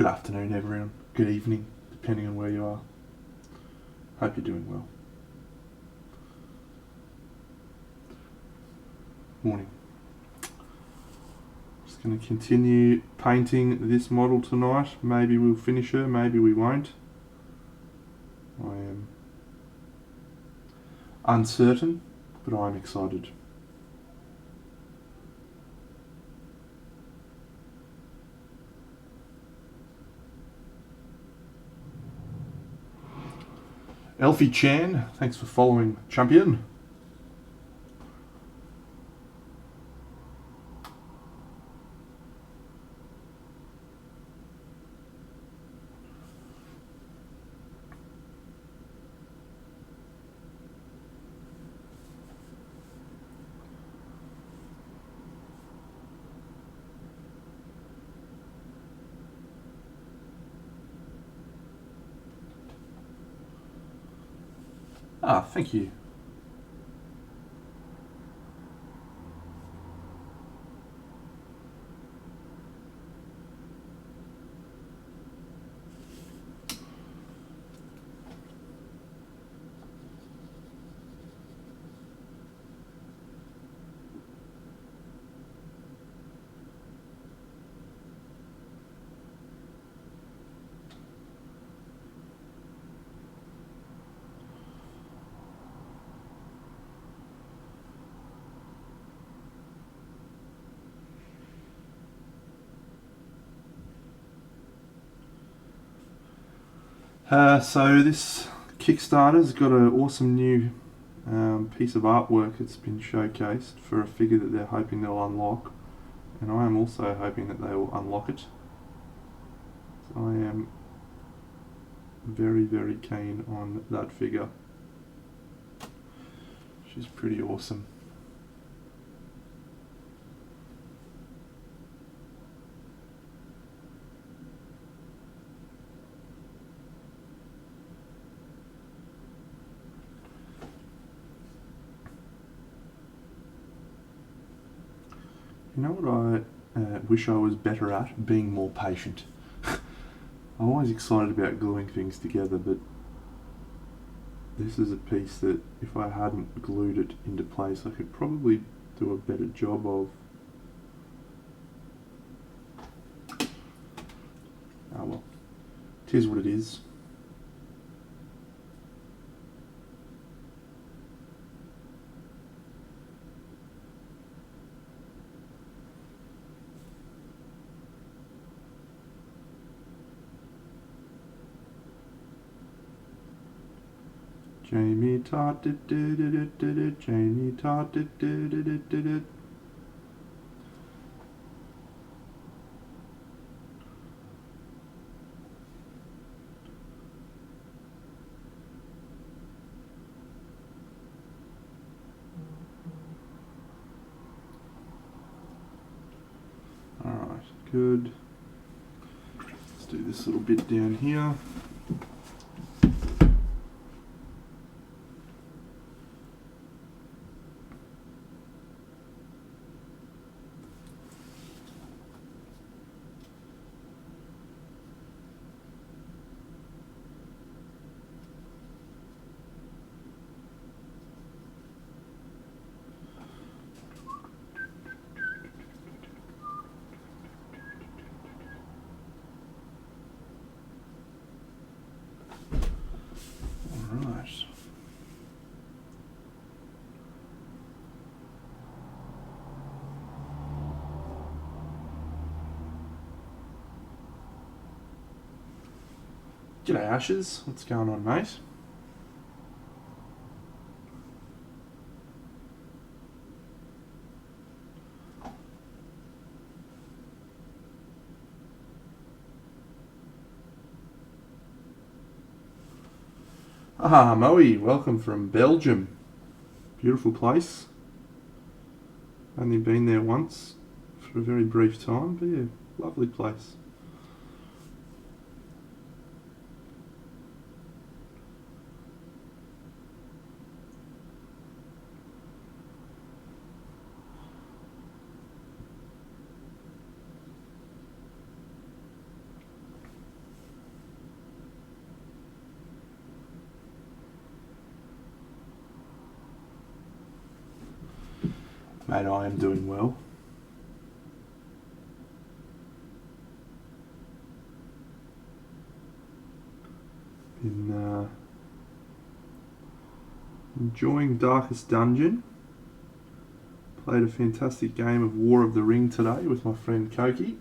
Good afternoon, everyone. Good evening, depending on where you are. Hope you're doing well. Morning. Just going to continue painting this model tonight. Maybe we'll finish her, maybe we won't. I am uncertain, but I'm excited. Elfie Chan, thanks for following, champion. Thank you. So this Kickstarter's got an awesome new piece of artwork that's been showcased for a figure that they're hoping they'll unlock, and I am also hoping that they will unlock it. So I am very, very keen on that figure. She's pretty awesome. You know what I wish I was better at? Being more patient. I'm always excited about gluing things together, but this is a piece that if I hadn't glued it into place, I could probably do a better job of. Oh well, it is what it is. Jamie Todd did Jamie Todd did. Alright, good. Let's do this little bit down here. Alright. G'day Ashes, what's going on, mate? Moe, welcome from Belgium. Beautiful place. Only been there once for a very brief time, but yeah, lovely place. Mate, I am doing well. Been enjoying Darkest Dungeon. Played a fantastic game of War of the Ring today with my friend Pokou.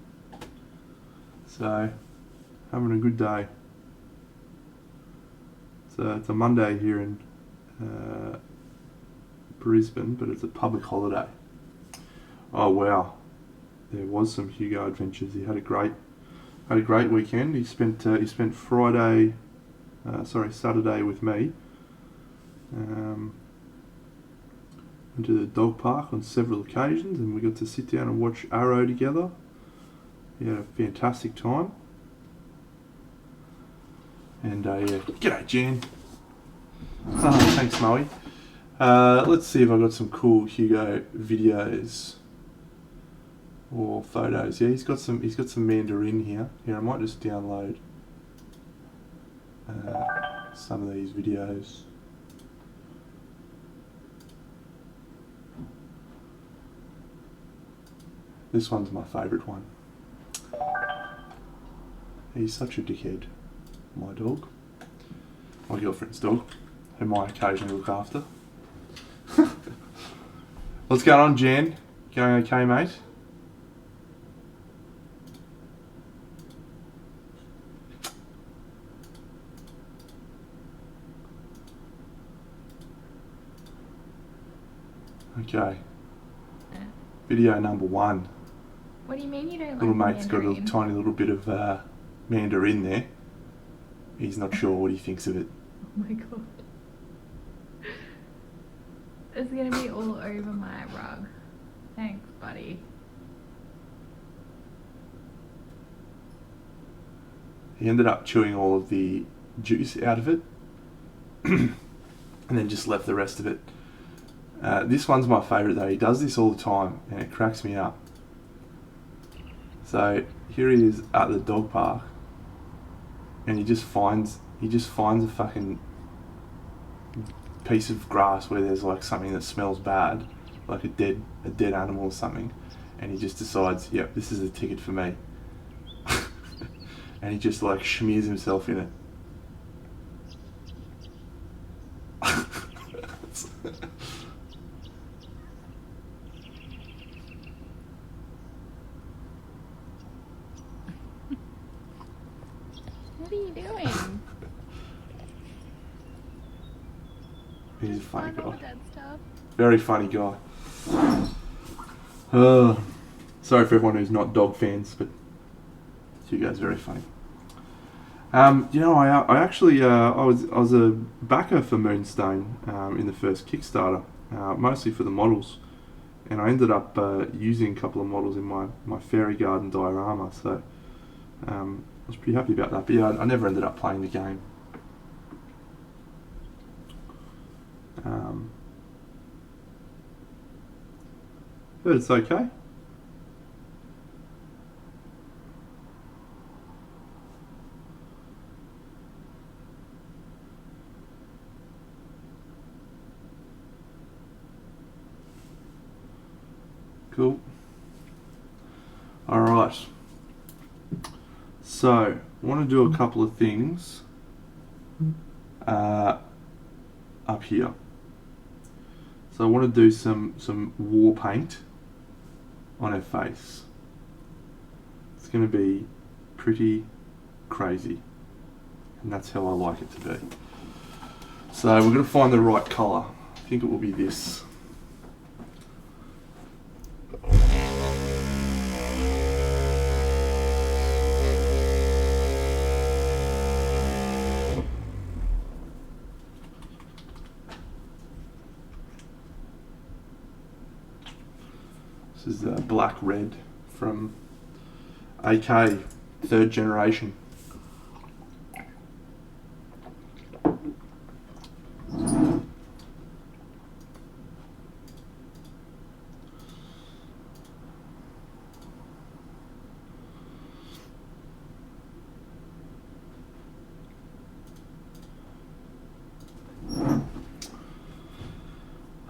So, having a good day. It's a Monday here in Brisbane, but it's a public holiday. Oh wow, there was some Hugo adventures. He had a great weekend. He spent Saturday with me. Went to the dog park on several occasions, and we got to sit down and watch Arrow together. He had a fantastic time. And yeah, g'day Jan. Oh, thanks Moe. Let's see if I got some cool Hugo videos or photos. Yeah, he's got some Mandarin here. Here, I might just download some of these videos. This one's my favourite one. He's such a dickhead. My dog. My girlfriend's dog, whom I occasionally look after. What's going on, Jan? Going okay, mate? Okay. Yeah. Video number 1. What do you mean you don't like Little mate's Mandarin? got a tiny little bit of Mandarin there. He's not sure what he thinks of it. Oh my god. It's gonna be all over my rug. Thanks, buddy. He ended up chewing all of the juice out of it and then just left the rest of it. This one's my favourite though. He does this all the time and it cracks me up. So here he is at the dog park and he just finds a fucking piece of grass where there's like something that smells bad, like a dead animal or something, and he just decides, yep, this is the ticket for me. And he just like smears himself in it. What are you doing? He's a funny Find all guy. that stuff. Very funny guy. Sorry for everyone who's not dog fans, but you guys are very funny. You know, I actually I was a backer for Moonstone in the first Kickstarter, mostly for the models, and I ended up using a couple of models in my fairy garden diorama. So I was pretty happy about that. But yeah, I never ended up playing the game. But it's okay. Cool. Alright. So, I want to do a couple of things up here. So I want to do some war paint on her face. It's going to be pretty crazy, and that's how I like it to be. So we're going to find the right colour. I think it will be this. This is black red from AK 3rd generation.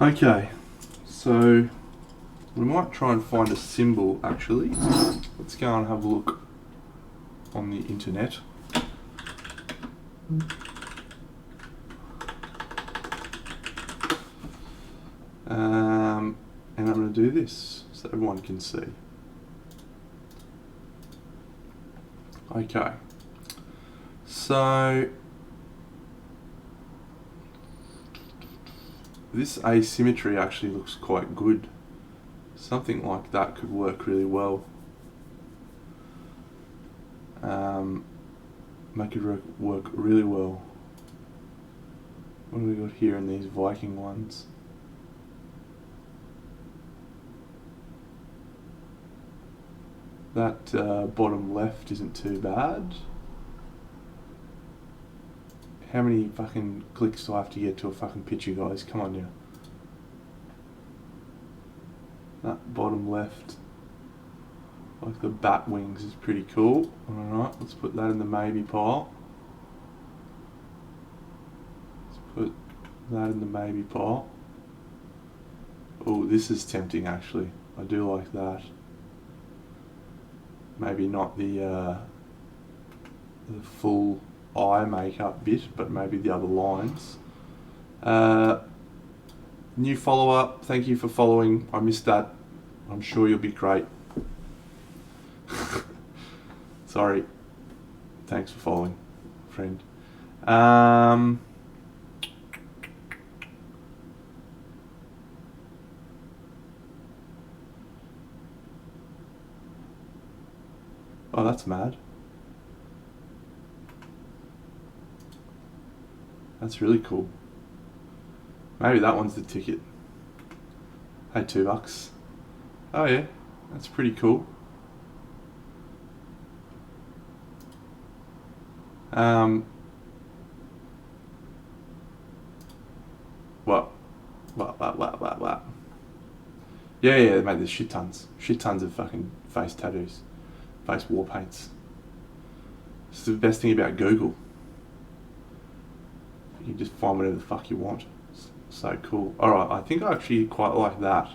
Okay, so We might try and find a symbol actually. Let's go and have a look on the internet. And I'm going to do this so everyone can see. Okay. So this asymmetry actually looks quite good. Something like that could work really well. Make it work really well. What do we got here in these Viking ones? That bottom left isn't too bad. How many fucking clicks do I have to get to a fucking picture, guys? Come on now. That bottom left, like the bat wings, is pretty cool. Alright, let's put that in the maybe pile. Let's put that in the maybe pile. Oh, this is tempting actually. I do like that. Maybe not the full eye makeup bit, but maybe the other lines. New follower, thank you for following. I missed that. I'm sure you'll be great. Sorry. Thanks for following, friend. Oh, that's mad. That's really cool. Maybe that one's the ticket. Hey, $2. Oh yeah, that's pretty cool. What? Yeah, mate, there's shit tons of fucking face tattoos, face war paints. It's the best thing about Google. You can just find whatever the fuck you want. It's so cool. Alright, I think I actually quite like that.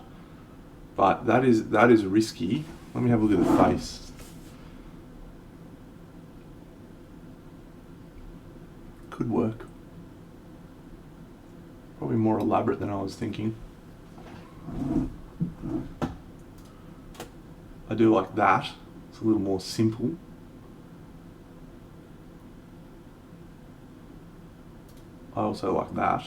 But that is risky. Let me have a look at the face. Could work. Probably more elaborate than I was thinking. I do like that. It's a little more simple. I also like that.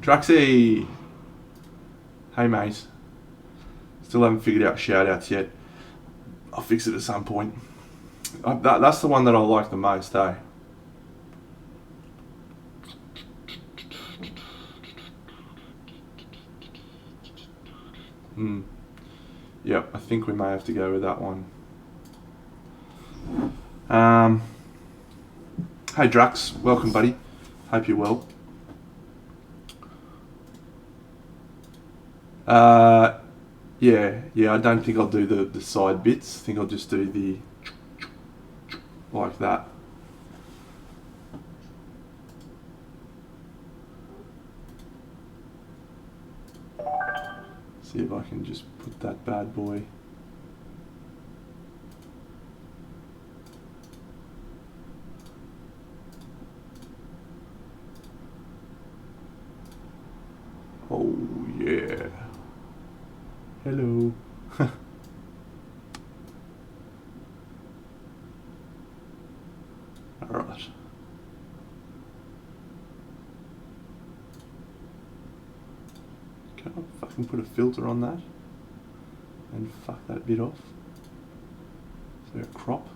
Traxy! Hey mate. Still haven't figured out shoutouts yet. I'll fix it at some point. That's the one that I like the most, eh? Yep, I think we may have to go with that one. Hey Drax, welcome buddy. Hope you're well. Yeah, I don't think I'll do the side bits. I think I'll just do the like that. See if I can just put that bad boy. Oh yeah. Hello. Alright. Can I fucking put a filter on that? And fuck that bit off? Is there a crop?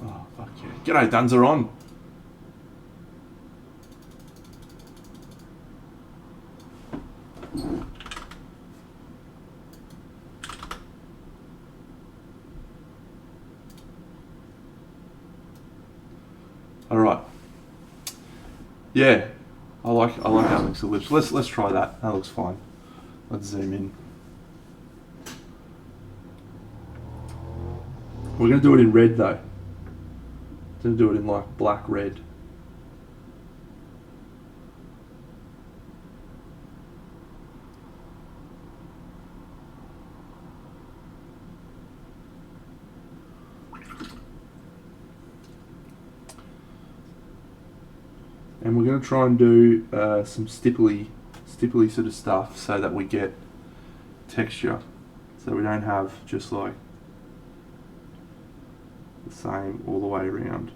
Oh, fuck yeah. G'day, Dunza on! Alright. Yeah. I like Alex's lips. Let's try that. That looks fine. Let's zoom in. We're gonna do it in red though. We're gonna do it in like black red. And we're going to try and do some stipply sort of stuff so that we get texture, so we don't have just like the same all the way around.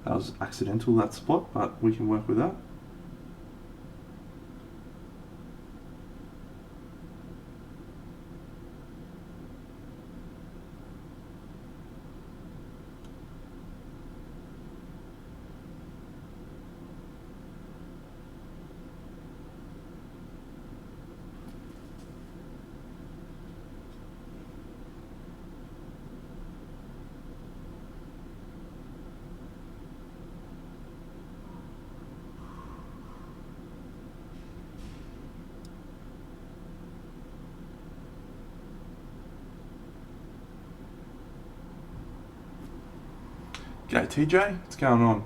That was accidental, that spot, but we can work with that. G'day TJ, what's going on?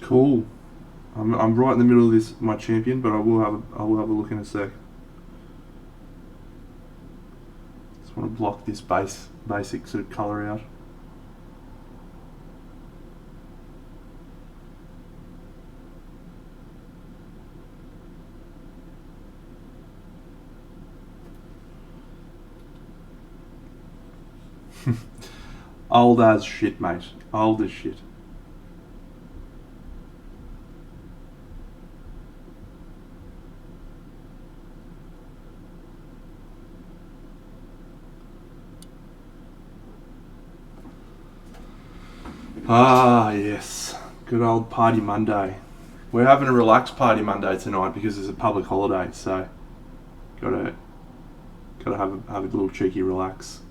Cool. I'm right in the middle of this, my champion, but I will have a look in a sec. Just want to block this basic sort of colour out. Old as shit, mate. Old as shit. Ah, yes. Good old Party Monday. We're having a relaxed Party Monday tonight because it's a public holiday, so gotta have a little cheeky relax.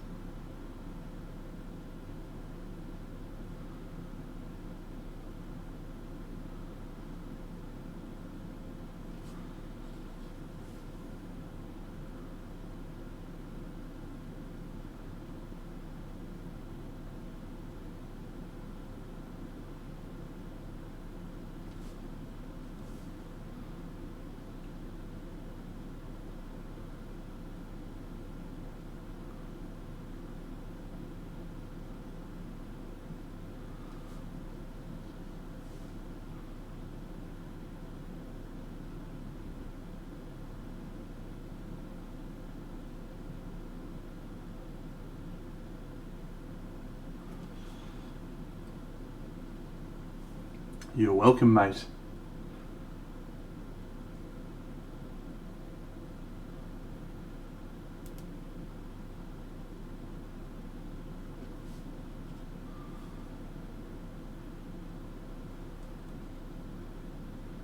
You're welcome, mate.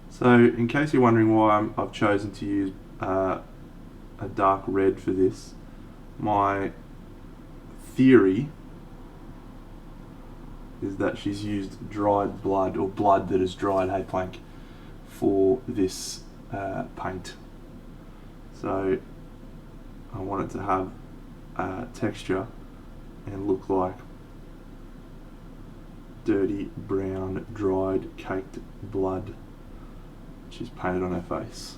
So, in case you're wondering why I've chosen to use a dark red for this, my theory is that she's used dried blood, or blood that is dried, hey Plank, for this paint. So I want it to have texture and look like dirty brown dried caked blood. she's painted on her face.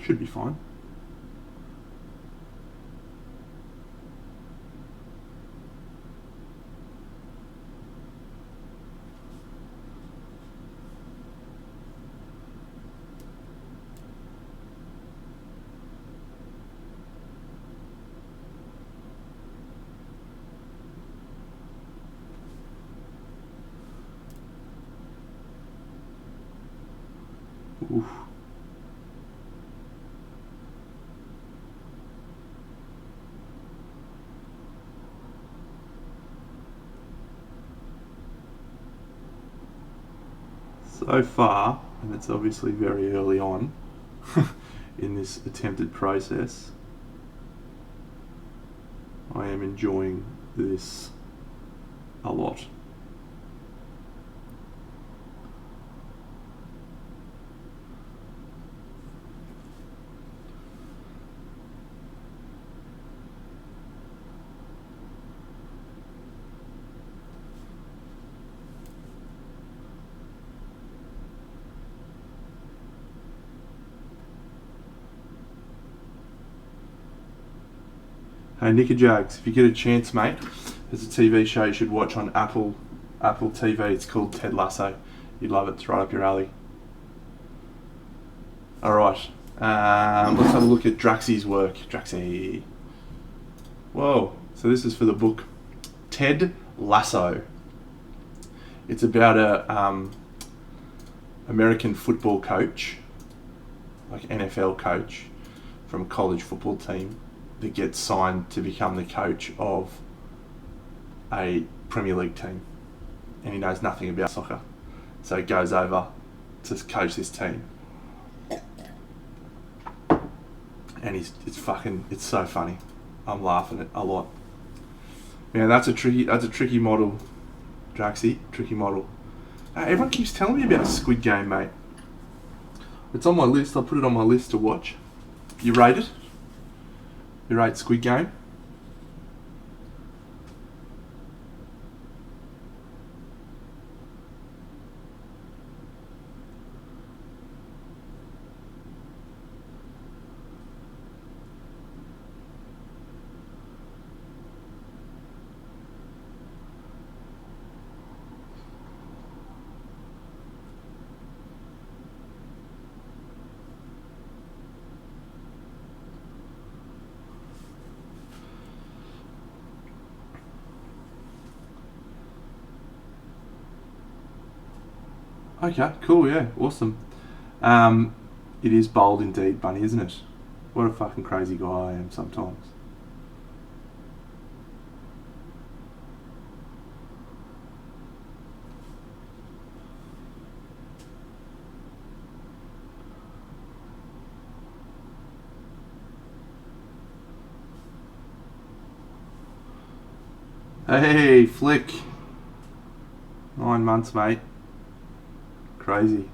Should be fine. Oof. So far, and it's obviously very early on in this attempted process, I am enjoying this a lot. Hey, Nicky Jags, if you get a chance, mate, there's a TV show you should watch on Apple TV. It's called Ted Lasso. You'd love it. It's right up your alley. All right, let's have a look at Draxy's work. Draxy. Whoa. So this is for the book Ted Lasso. It's about a American football coach, like NFL coach, from a college football team that gets signed to become the coach of a Premier League team, and he knows nothing about soccer, so he goes over to coach this team, and it's so funny. I'm laughing at a lot. Man, that's a tricky model, Draxy. Tricky model. Everyone keeps telling me about Squid Game, mate. It's on my list. I put it on my list to watch. You rate it? You rate Squid Game? Okay, cool, yeah, awesome. It is bold indeed, Bunny, isn't it? What a fucking crazy guy I am sometimes. Hey, Flick. 9 months, mate. Crazy.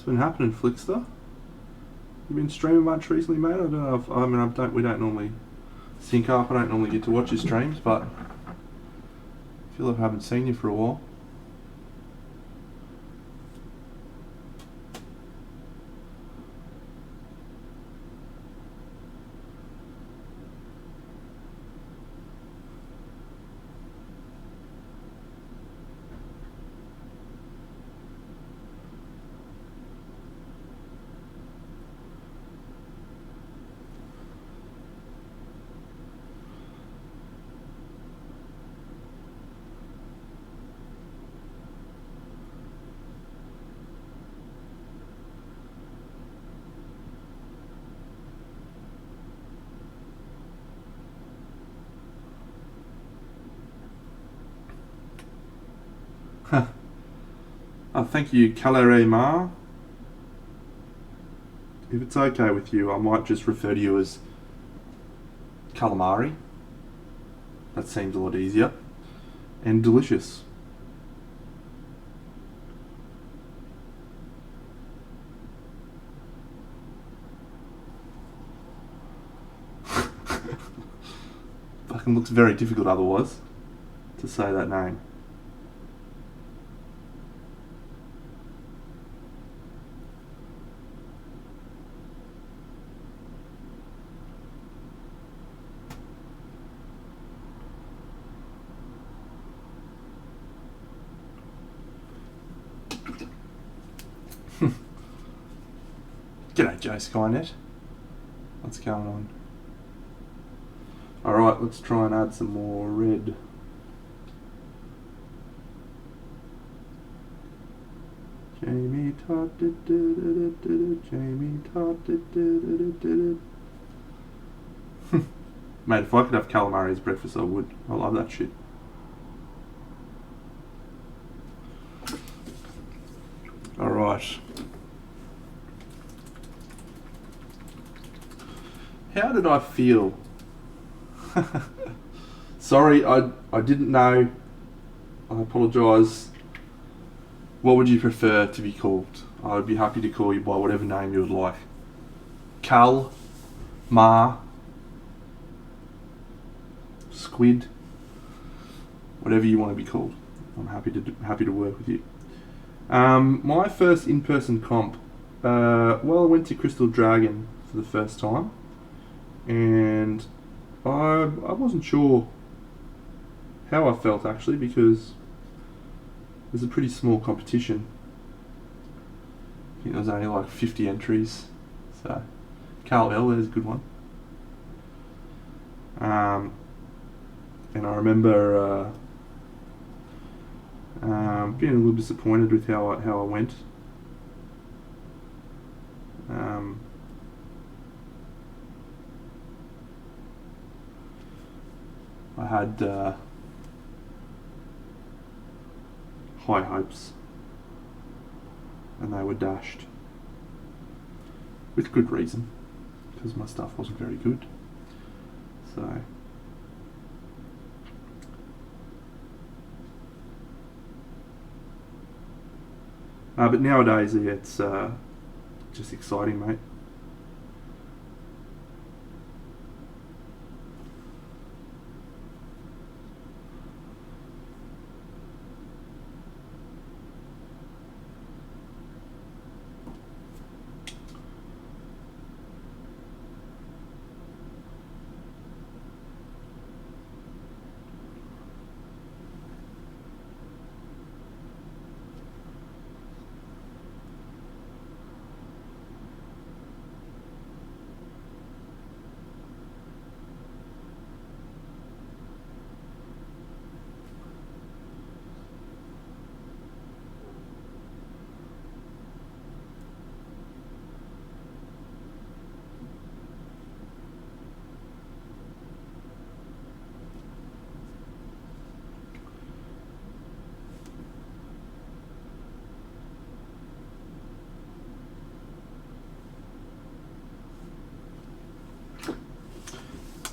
What's been happening, Flickster? You been streaming much recently, mate? I don't know. We don't normally sync up. I don't normally get to watch your streams, but I feel like I haven't seen you for a while. Thank you, Calere Ma. If it's okay with you, I might just refer to you as calamari. That seems a lot easier. And delicious. Fucking looks very difficult otherwise to say that name. G'day, Joe Skynet. What's going on? Alright, let's try and add some more red. Jamie Todd, Jamie Todd. Mate, if I could have calamari as breakfast, I would. I love that shit. Alright. How did I feel? Sorry, I didn't know. I apologise. What would you prefer to be called? I would be happy to call you by whatever name you would like. Cal, Ma, Squid, whatever you want to be called. I'm happy to work with you. My first in-person comp. I went to Crystal Dragon for the first time, and I wasn't sure how I felt actually, because it was a pretty small competition. I think there was only like 50 entries, so Carl L, there's a good one. And I remember being a little disappointed with how I went. I had high hopes, and they were dashed with good reason, because my stuff wasn't very good. So but nowadays, yeah, it's just exciting, mate.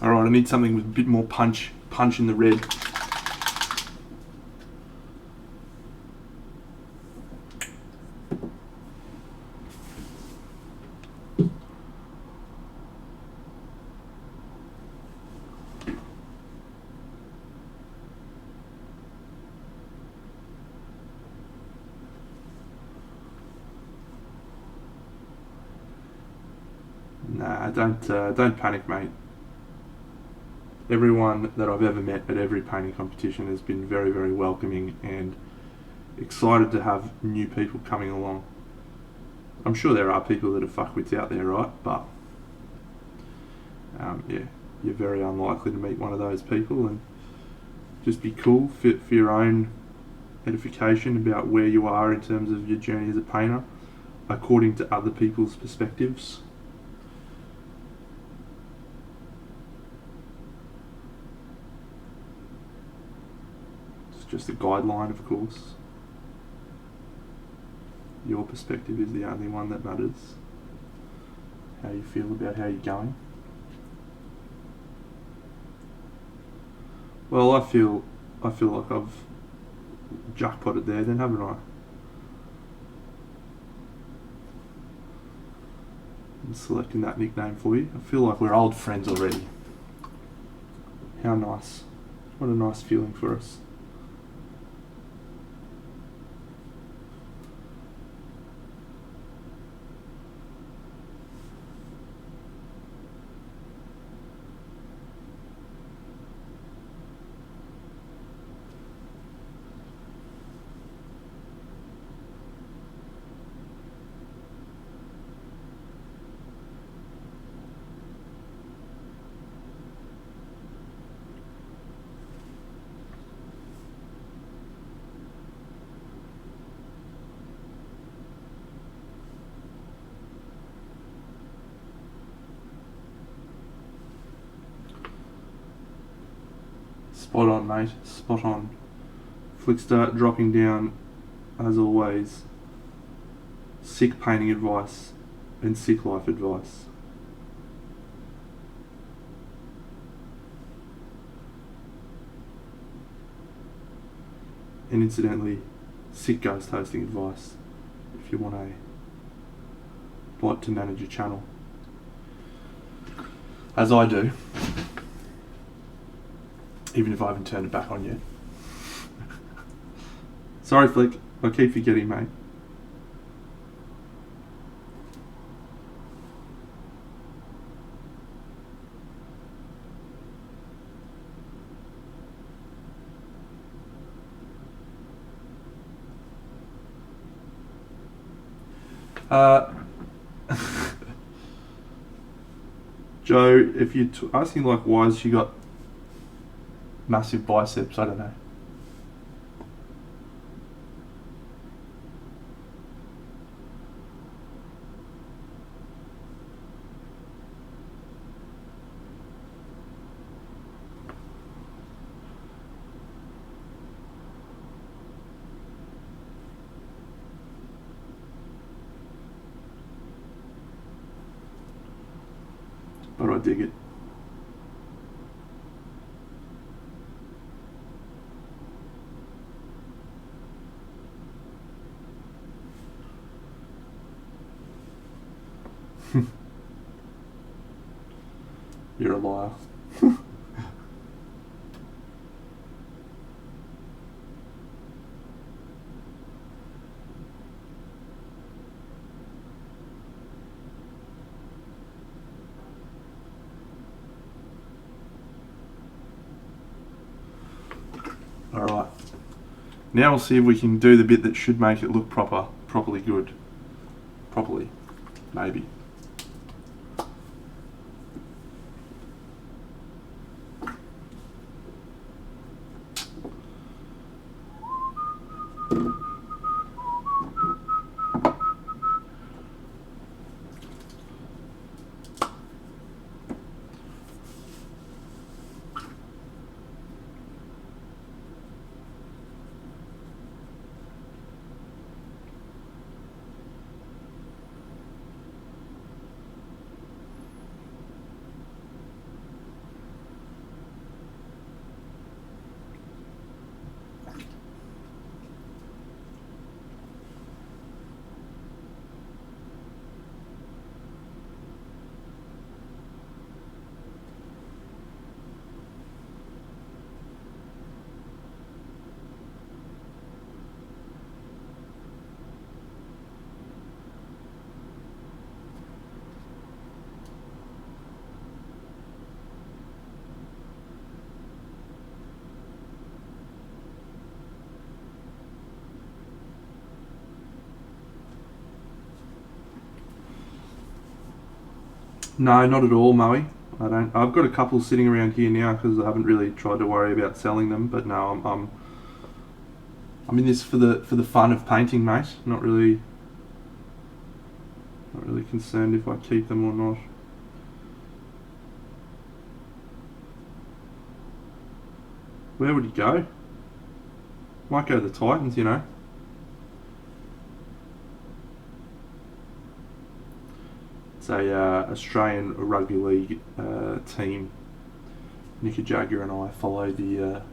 Alright, I need something with a bit more punch in the red. Nah, don't panic, mate. Everyone that I've ever met at every painting competition has been very, very welcoming and excited to have new people coming along. I'm sure there are people that are fuckwits out there, right? But yeah, you're very unlikely to meet one of those people, and just be cool for your own edification about where you are in terms of your journey as a painter, according to other people's perspectives. Just a guideline, of course. your perspective is the only one that matters. How you feel about how you're going. Well, I feel like I've jackpotted there then, haven't I? And selecting that nickname for you. I feel like we're old friends already. How nice. What a nice feeling for us. Spot on, mate. Spot on. Flickstart dropping down, as always, sick painting advice and sick life advice. And incidentally, sick ghost hosting advice if you want a bot to manage your channel. As I do. Even if I haven't turned it back on yet. Sorry, Flick. I keep forgetting, mate. Joe, if you're asking like why has she got massive biceps, I don't know. But I dig it. You're a liar. Alright. Now we'll see if we can do the bit that should make it look properly good. Properly. Maybe. No, not at all, Moe. I don't. I've got a couple sitting around here now because I haven't really tried to worry about selling them. But no, I'm in this for the fun of painting, mate. Not really concerned if I keep them or not. Where would he go? Might go to the Titans, you know. It's a Australian rugby league team. Nicky Jagger and I follow the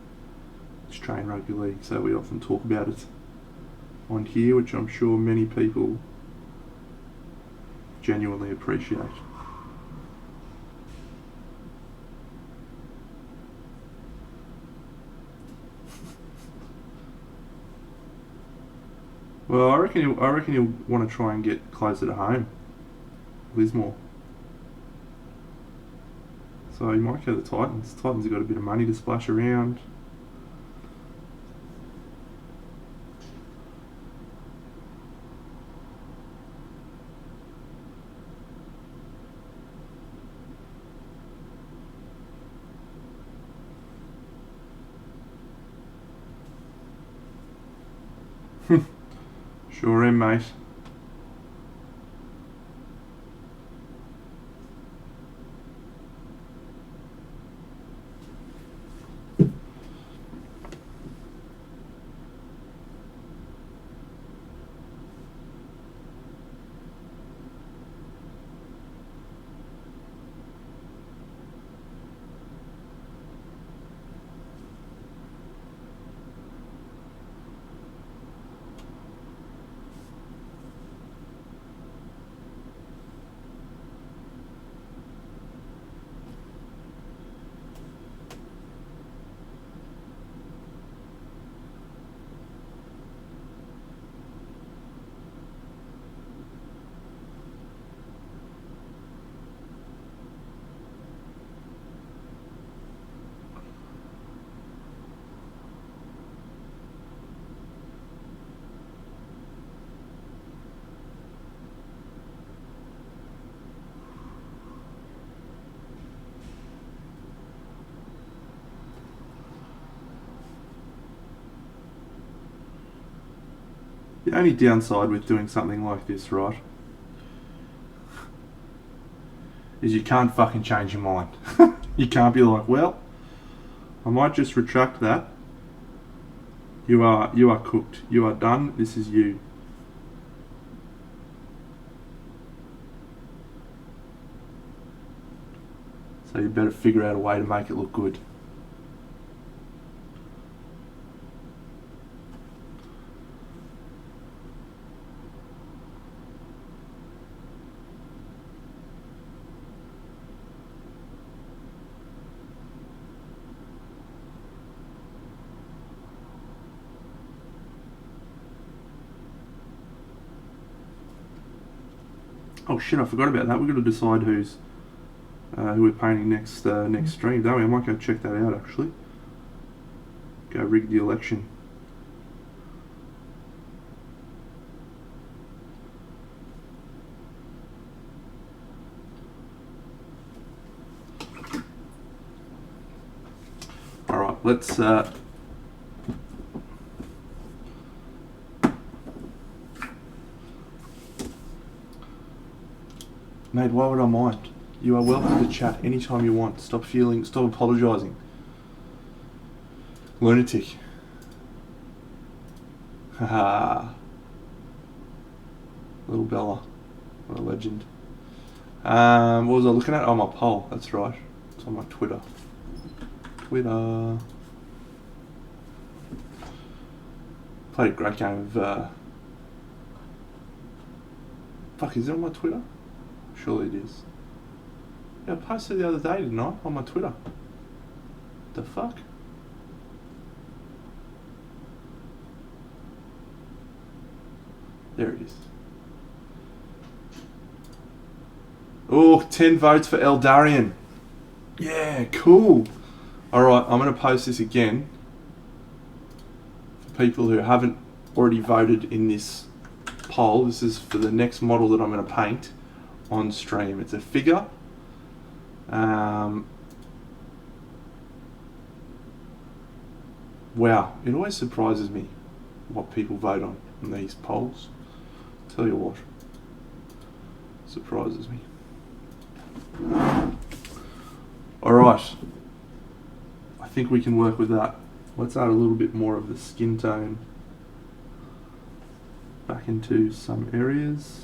Australian rugby league, so we often talk about it on here, which I'm sure many people genuinely appreciate. Well, I reckon he'll want to try and get closer to home, Lismore. So he might go to the Titans. Titans have got a bit of money to splash around. Sure am, mate. The only downside with doing something like this, right, is you can't fucking change your mind. You can't be like, well, I might just retract that. You are cooked. You are done. This is you. So you better figure out a way to make it look good. Oh shit! I forgot about that. We've got to decide who we're painting next stream, don't we? I might go check that out actually. Go rig the election. All right, let's. Mate, why would I mind? You are welcome to chat anytime you want. Stop apologising. Lunatic. Haha. Little Bella. What a legend. What was I looking at? Oh, my poll. That's right. It's on my Twitter. Played a great game of... Fuck, is it on my Twitter? Surely it is. Yeah, I posted it the other day, didn't I? On my Twitter. The fuck? There it is. Oh, 10 votes for Eldarian. Yeah, cool. Alright, I'm going to post this again. For people who haven't already voted in this poll, this is for the next model that I'm going to paint on stream. It's a figure. Wow, it always surprises me what people vote on these polls. Tell you what, surprises me. Alright, I think we can work with that. Let's add a little bit more of the skin tone back into some areas.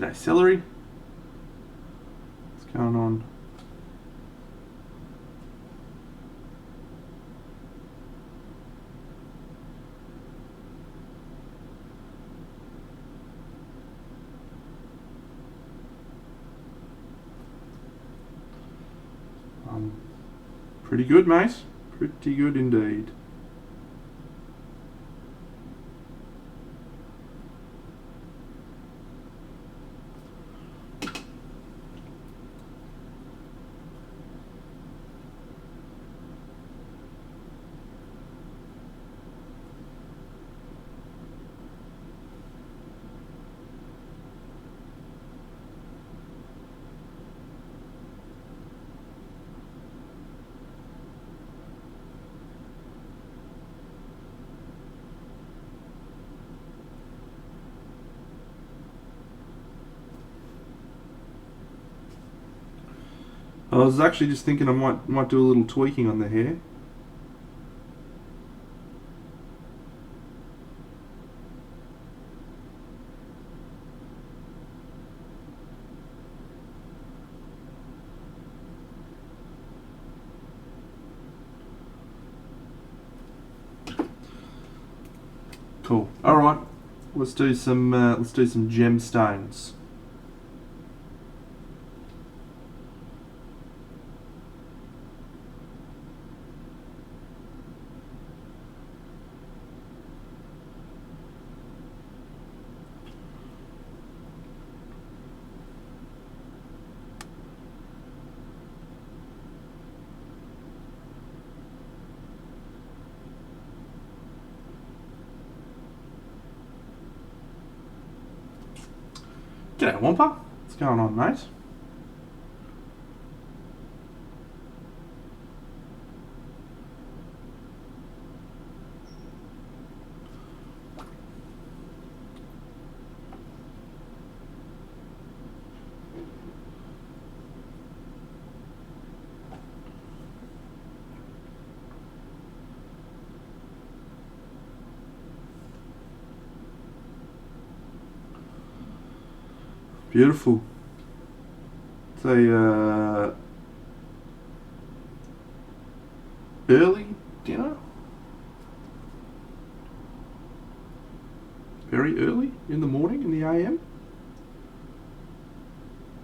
G'day celery. What's going on? Pretty good, mate. Pretty good indeed. I was actually just thinking I might do a little tweaking on the hair. Cool. All right, let's do some gemstones. G'day Wampa. What's going on, mate? Beautiful. It's a early dinner. Very early in the morning, in the AM.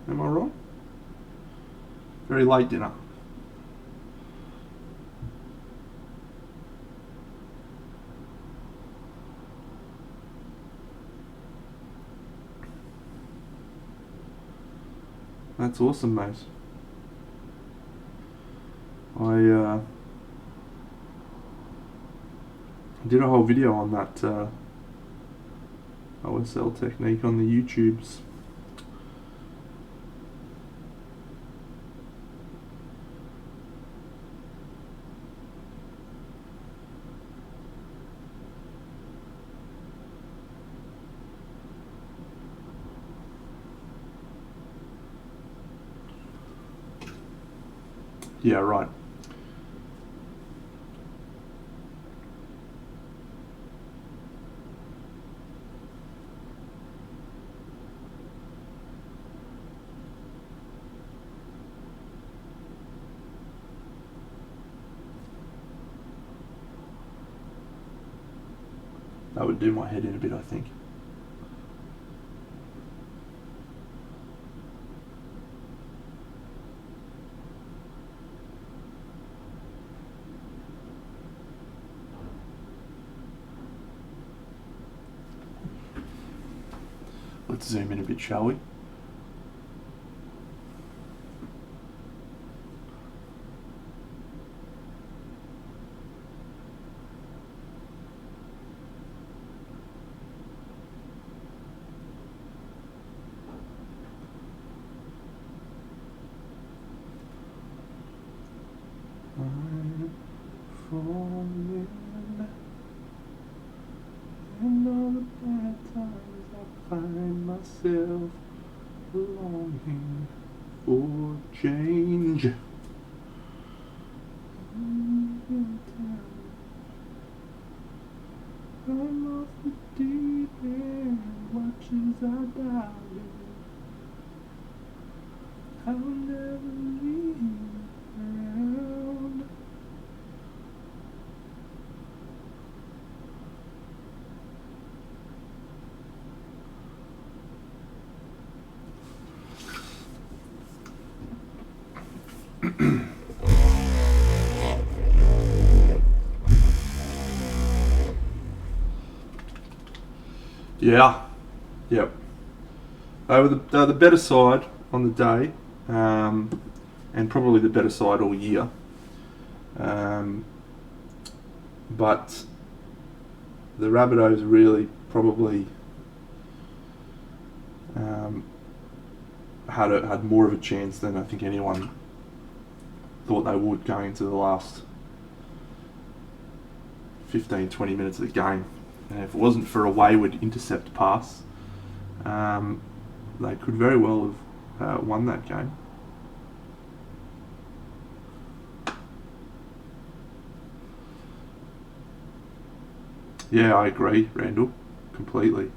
Am I wrong? Very late dinner. That's awesome, mate. I did a whole video on that OSL technique on the YouTubes. Yeah, right. That would do my head in a bit, I think. Let's zoom in a bit, shall we? I'm falling, and all the bad times I find myself longing for change. I'm off the deep end, watch as I dive in. Yeah. Yep. They were the better side on the day, and probably the better side all year. But the Rabbitohs really probably had more of a chance than I think anyone thought they would going into the last 15-20 minutes of the game. And if it wasn't for a wayward intercept pass, they could very well have won that game. Yeah, I agree, Randall, completely.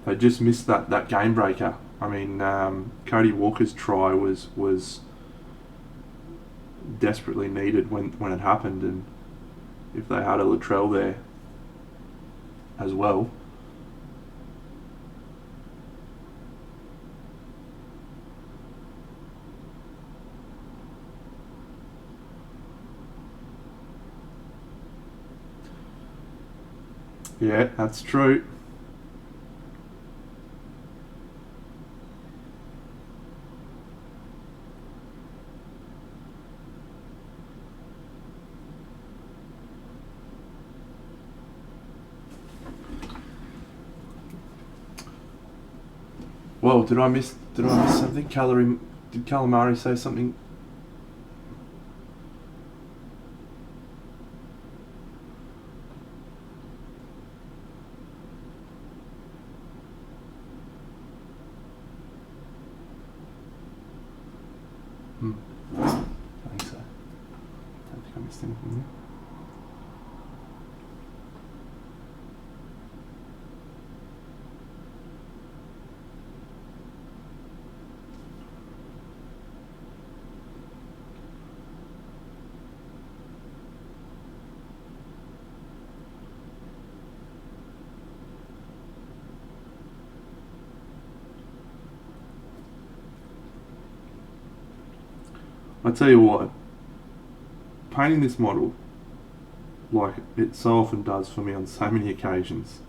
They just missed that game breaker. I mean, Cody Walker's try was desperately needed when it happened, and if they had a Latrell there as well. Yeah, that's true. Whoa, did I miss something? Did Calamari say something? I think so. I don't think I missed anything there. I tell you what, painting this model, like it so often does for me on so many occasions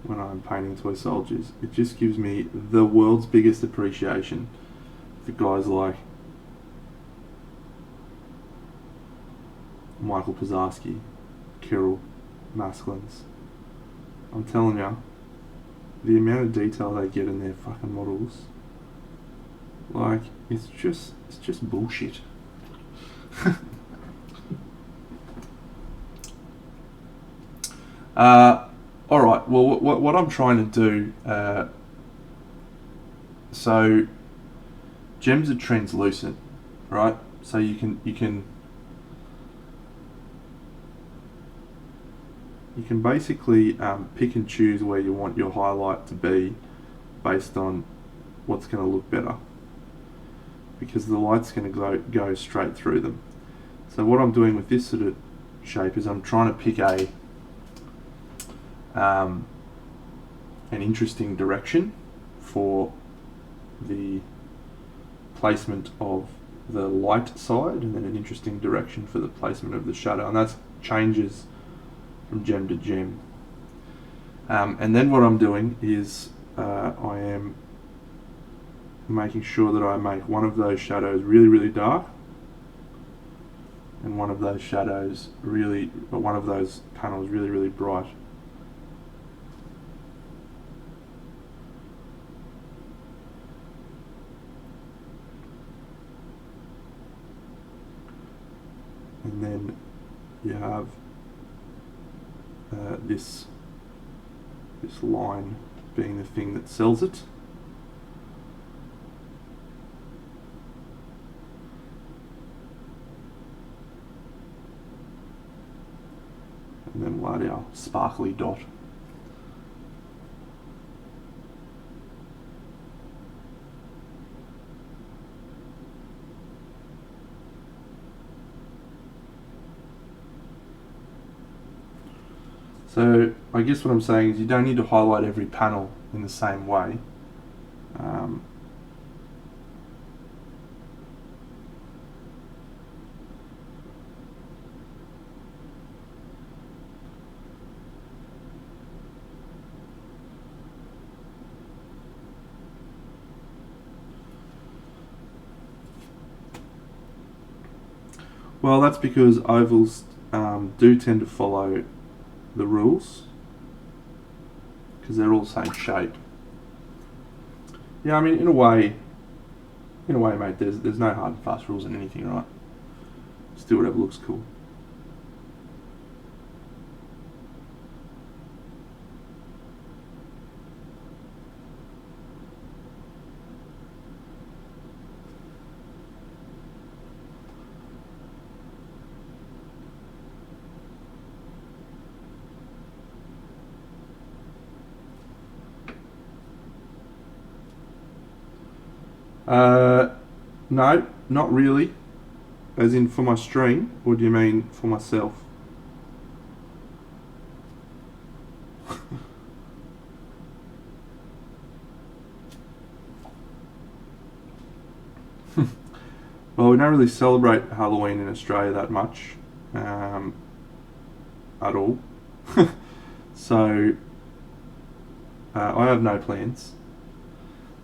when I'm painting toy soldiers, it just gives me the world's biggest appreciation for guys like Michael Pizarski, Kirill, Masklins. I'm telling you, the amount of detail they get in their fucking models, like, it's just bullshit. Alright, well, what I'm trying to do, so gems are translucent, right? So you can basically pick and choose where you want your highlight to be based on what's going to look better, because the light's going to go straight through them. So what I'm doing with this sort of shape is I'm trying to pick an interesting direction for the placement of the light side, and then an interesting direction for the placement of the shadow, and that changes from gem to gem. And then what I'm doing is I am making sure that I make one of those shadows really, really dark, and one of those panels really, really bright. And then you have this line being the thing that sells it. And then we'll add our sparkly dot. So I guess what I'm saying is you don't need to highlight every panel in the same way. Well, that's because ovals do tend to follow the rules because they're all the same shape. Yeah, I mean, in a way, mate, there's no hard and fast rules in anything, right? Just do whatever looks cool. No, not really. As in for my stream, or do you mean for myself? Well, we don't really celebrate Halloween in Australia that much, at all. So, I have no plans.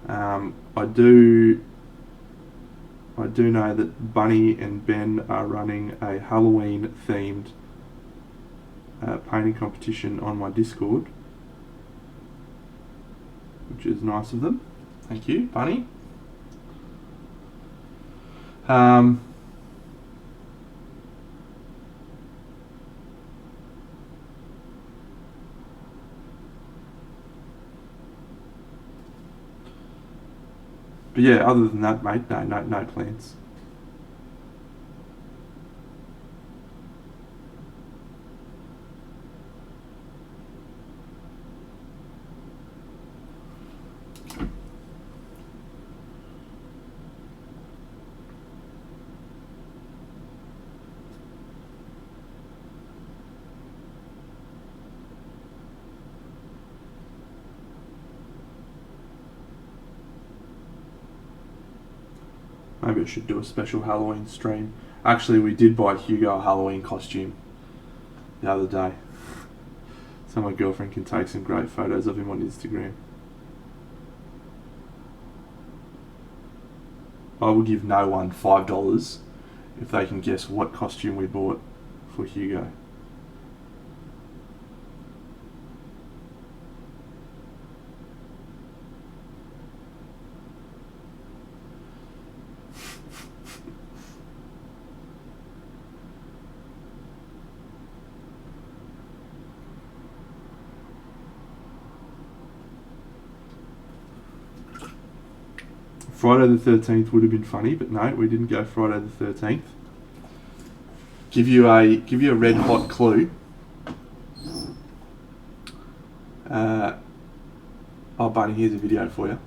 I do know that Bunny and Ben are running a Halloween themed painting competition on my Discord, which is nice of them. Thank you, Bunny. But yeah, other than that, mate, no plans. Maybe I should do a special Halloween stream. Actually, we did buy Hugo a Halloween costume the other day. So my girlfriend can take some great photos of him on Instagram. I will give no one $5 if they can guess what costume we bought for Hugo. Friday the 13th would have been funny, but no, we didn't go Friday the 13th. Give you a red hot clue. Oh, Bunny, here's a video for you.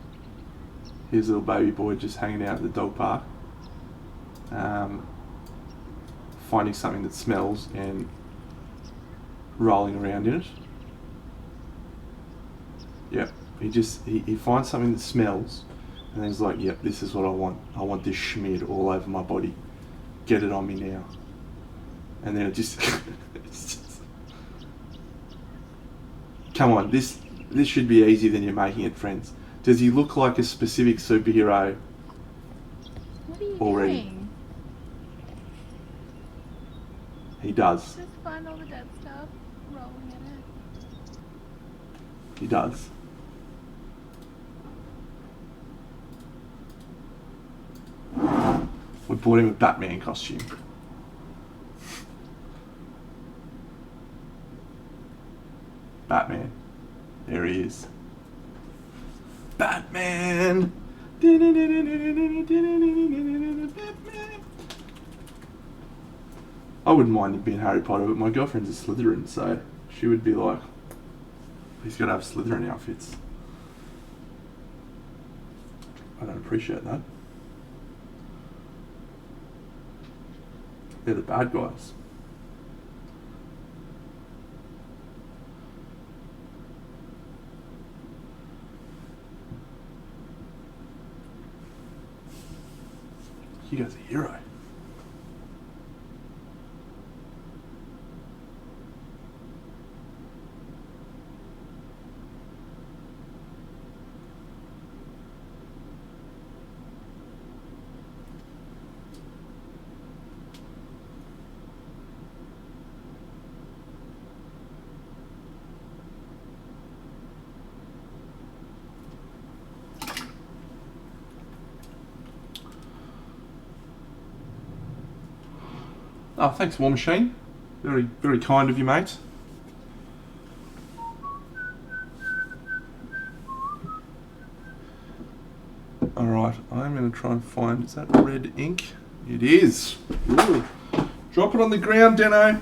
Here's a little baby boy just hanging out at the dog park, finding something that smells and rolling around in it. Yep, he finds something that smells, and then he's like, yep, this is what I want. I want this schmeared all over my body. Get it on me now. And then it just, it's just... Come on, this should be easier than you're making it, friends. Does he look like a specific superhero What are you already? doing? He does. Just find all the dead stuff, rolling in it. He does. We bought him a Batman costume. Batman. There he is. Batman! Batman! I wouldn't mind him being Harry Potter, but my girlfriend's a Slytherin, so she would be like, he's got to have Slytherin outfits. I don't appreciate that. They're the bad guys. Hugo's a hero. Oh, thanks, War Machine. Very, very kind of you, mate. Alright, I'm going to try and find... Is that red ink? It is. Ooh. Drop it on the ground, Deno.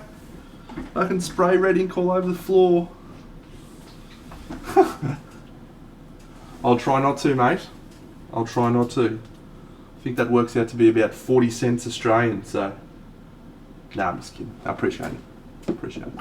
I can spray red ink all over the floor. I'll try not to, mate. I'll try not to. I think that works out to be about 40 cents Australian, so... Nah, I'm just kidding. I appreciate it. Appreciate it.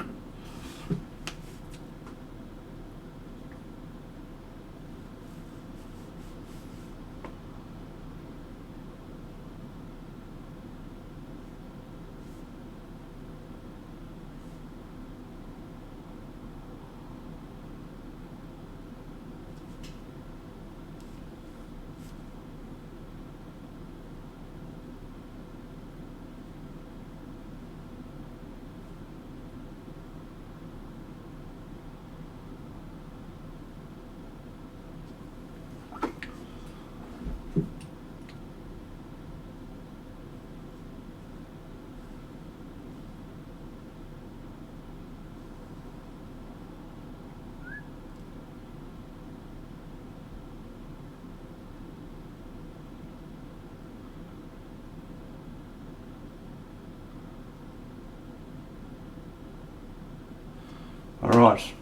Alright.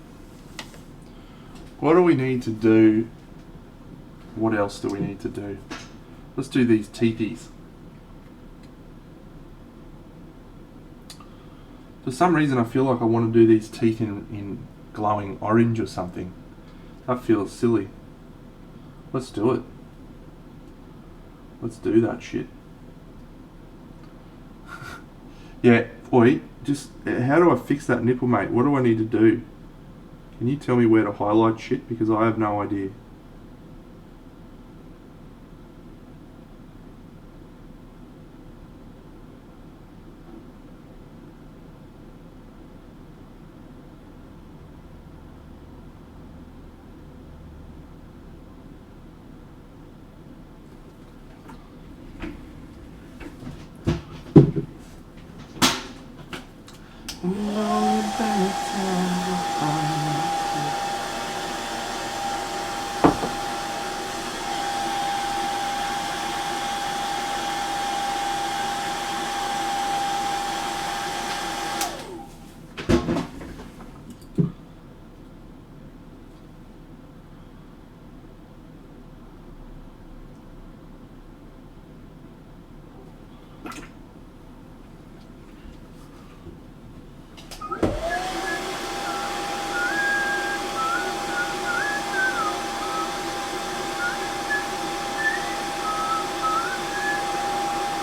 What do we need to do? What else do we need to do? Let's do these teethies. For some reason I feel like I want to do these teeth in glowing orange or something. That feels silly. Let's do it. Let's do that shit. Yeah, oi, just how do I fix that nipple, mate? What do I need to do? Can you tell me where to highlight shit? Because I have no idea.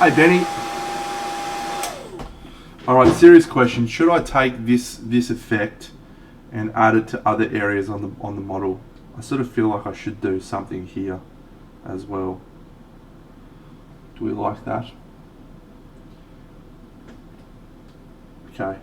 Hey Benny. Alright, serious question. Should I take this effect and add it to other areas on the model? I sort of feel like I should do something here as well. Do we like that? Okay.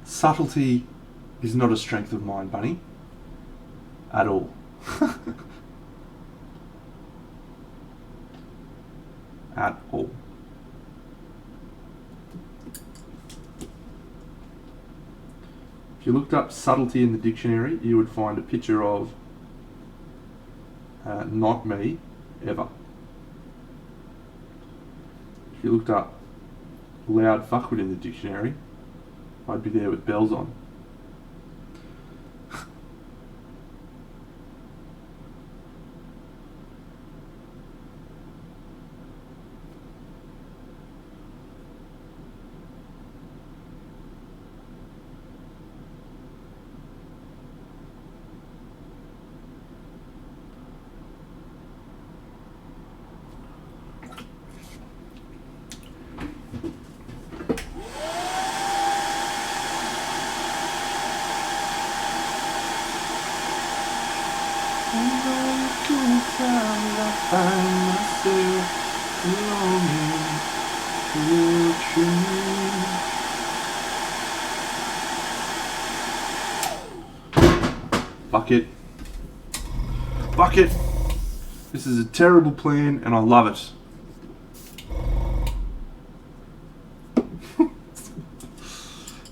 Subtlety is not a strength of mine, Bunny. At all. At all. If you looked up subtlety in the dictionary, you would find a picture of not me, ever. If you looked up loud fuckwit in the dictionary, I'd be there with bells on. find myself longing for change. Fuck it. Fuck it. This is a terrible plan and I love it.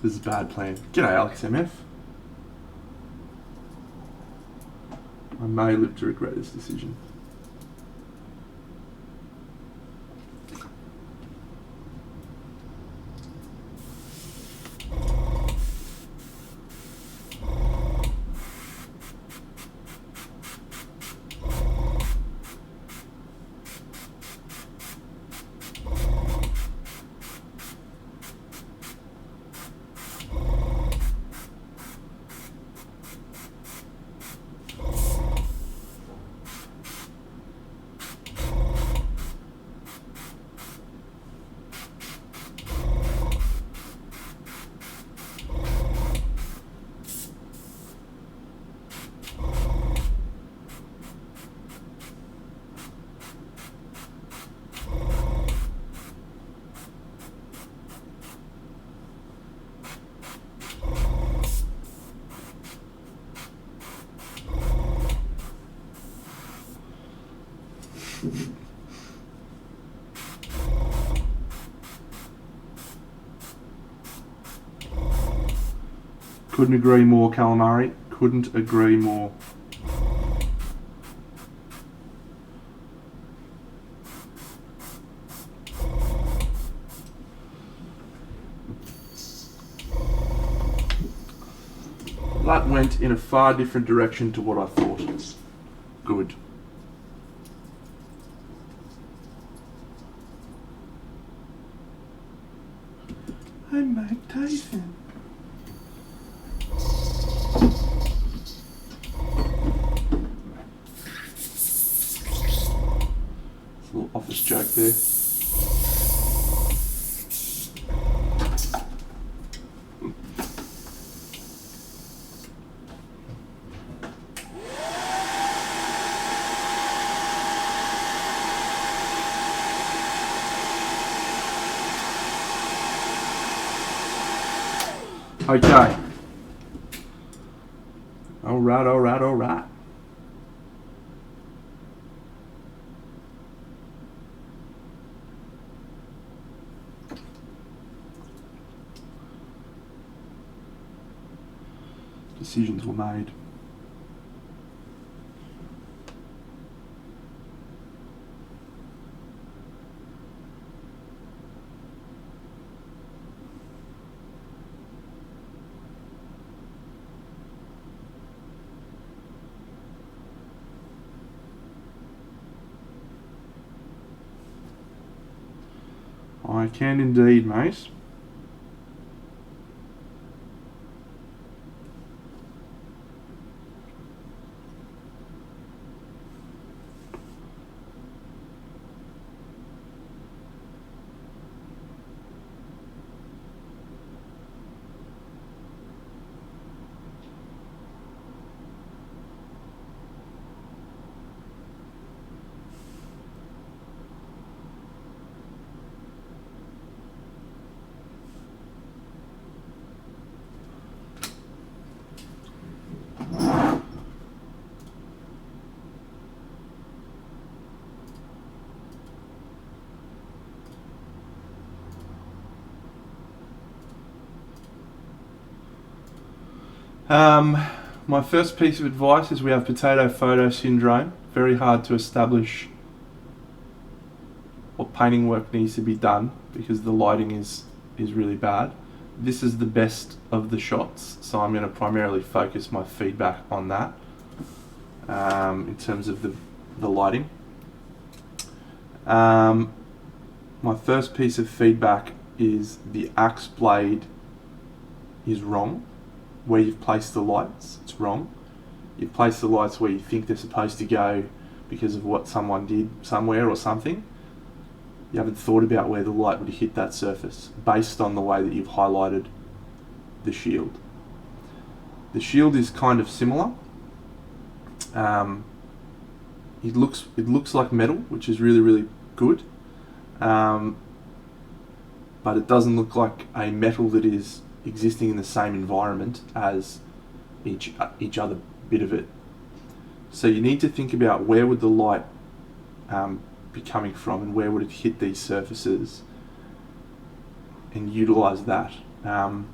This is a bad plan. G'day, Alex MF. I may live to regret this decision. Couldn't agree more, Calamari. Couldn't agree more. That went in a far different direction to what I thought. Good. I'm Mike Tyson. It's a little office joke there. Okay. Alright. Decisions were made. I can indeed, mate. My first piece of advice is we have potato photo syndrome. Very hard to establish what painting work needs to be done because the lighting is really bad. This is the best of the shots, so I'm going to primarily focus my feedback on that in terms of the lighting. My first piece of feedback is the axe blade is wrong. Where you've placed the lights, it's wrong. You've placed the lights where you think they're supposed to go because of what someone did somewhere or something. You haven't thought about where the light would hit that surface based on the way that you've highlighted the shield. The shield is kind of similar. it looks like metal, which is really, really good. But it doesn't look like a metal that is existing in the same environment as each other bit of it. So you need to think about where would the light be coming from, and where would it hit these surfaces, and utilize that. From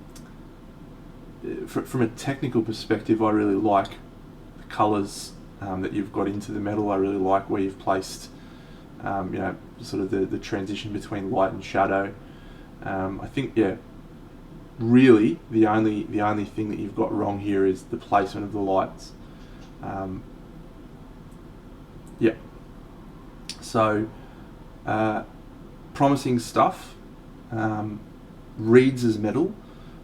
a technical perspective, I really like the colours that you've got into the metal. I really like where you've placed, sort of the transition between light and shadow. I think, really the only thing that you've got wrong here is the placement of the lights. So promising stuff. Reads as metal,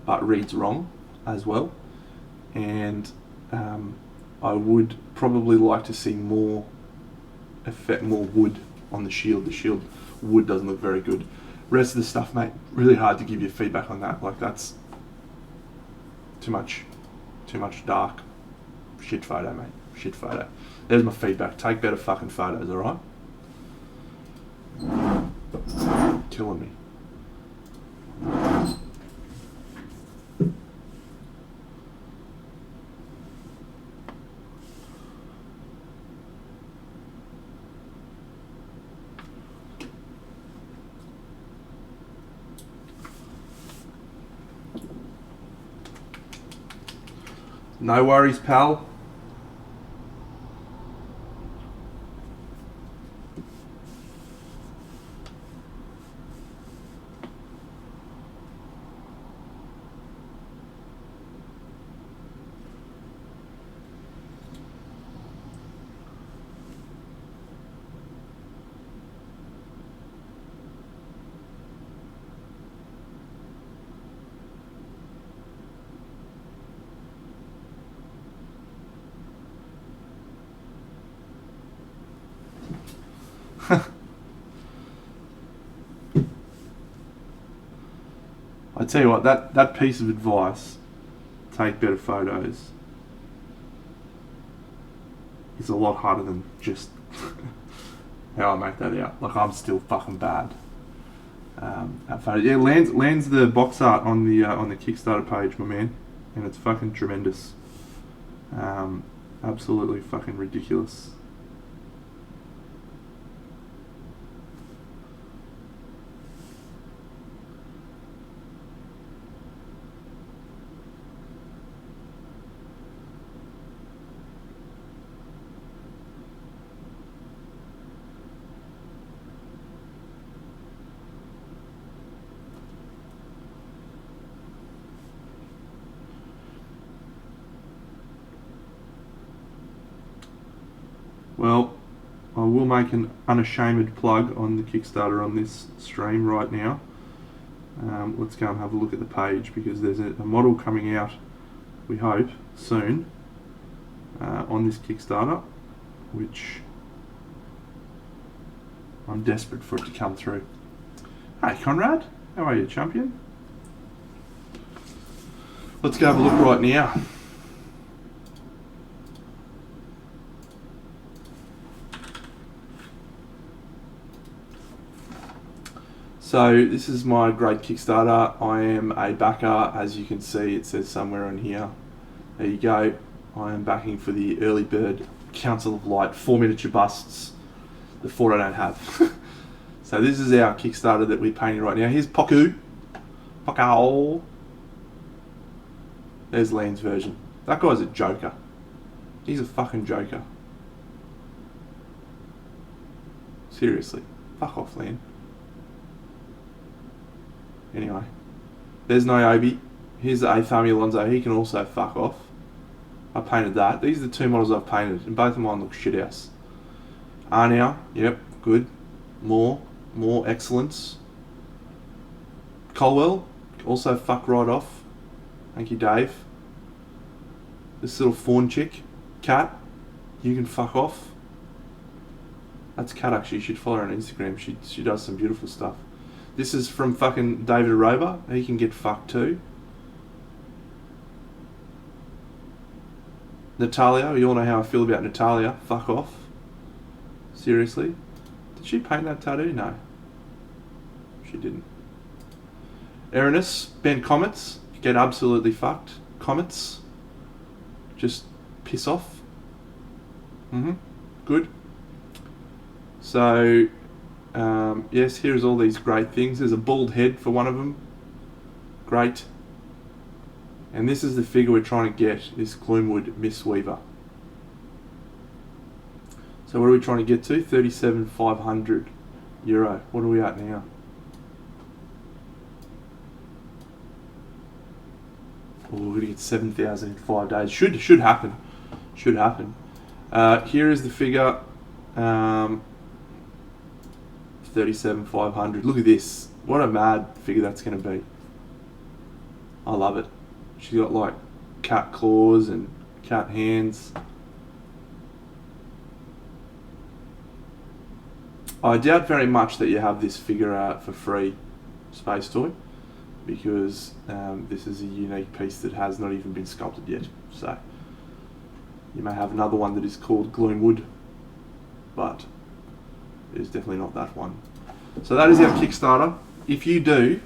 but reads wrong as well. And I would probably like to see more wood on the shield. The shield wood doesn't look very good. Rest of the stuff, mate, really hard to give you feedback on that. Like, that's too much dark. Shit photo, mate. Shit photo. There's my feedback. Take better fucking photos, alright? Killing me. No worries, pal. I tell you what, that piece of advice, take better photos, is a lot harder than just how I make that out. Like, I'm still fucking bad at photos. Yeah, lands the box art on the Kickstarter page, my man, and it's fucking tremendous. Absolutely fucking ridiculous. Well, I will make an unashamed plug on the Kickstarter on this stream right now. Let's go and have a look at the page, because there's a model coming out, we hope, soon on this Kickstarter, which I'm desperate for it to come through. Hey Conrad, how are you, champion? Let's go have a look right now. So this is my great Kickstarter. I am a backer, as you can see, it says somewhere on here. There you go. I am backing for the Early Bird Council of Light 4 miniature busts. The 4 I don't have. So this is our Kickstarter that we're painting right now. Here's Pokou. Pokou. There's Land's version. That guy's a joker. He's a fucking joker. Seriously. Fuck off, Land. Anyway, there's Niobe. Here's the 8th Army Alonso. He can also fuck off. I painted that. These are the 2 models I've painted, and both of mine look shithouse. Now, yep, good. More excellence. Colwell, also fuck right off. Thank you, Dave. This little fawn chick, Kat, you can fuck off. That's Kat, actually. You should follow her on Instagram. She does some beautiful stuff. This is from fucking David Aroba. He can get fucked too. Natalia, you all know how I feel about Natalia. Fuck off. Seriously? Did she paint that tattoo? No. She didn't. Erinus, Ben Comets, get absolutely fucked. Comets, just piss off. Good. So, yes, here's all these great things. There's a bald head for one of them. Great. And this is the figure we're trying to get, this Gloomwood Mistweaver. So what are we trying to get to? 37,500 euro. What are we at now? Oh, we're going to get 7,000 in 5 days. Should happen. Should happen. Here is the figure. 37,500. Look at this. What a mad figure that's going to be. I love it. She's got like cat claws and cat hands. I doubt very much that you have this figure out for free, Space Toy, because this is a unique piece that has not even been sculpted yet. So you may have another one that is called Gloomwood, but it is definitely not that one. So that is our Kickstarter. If you do,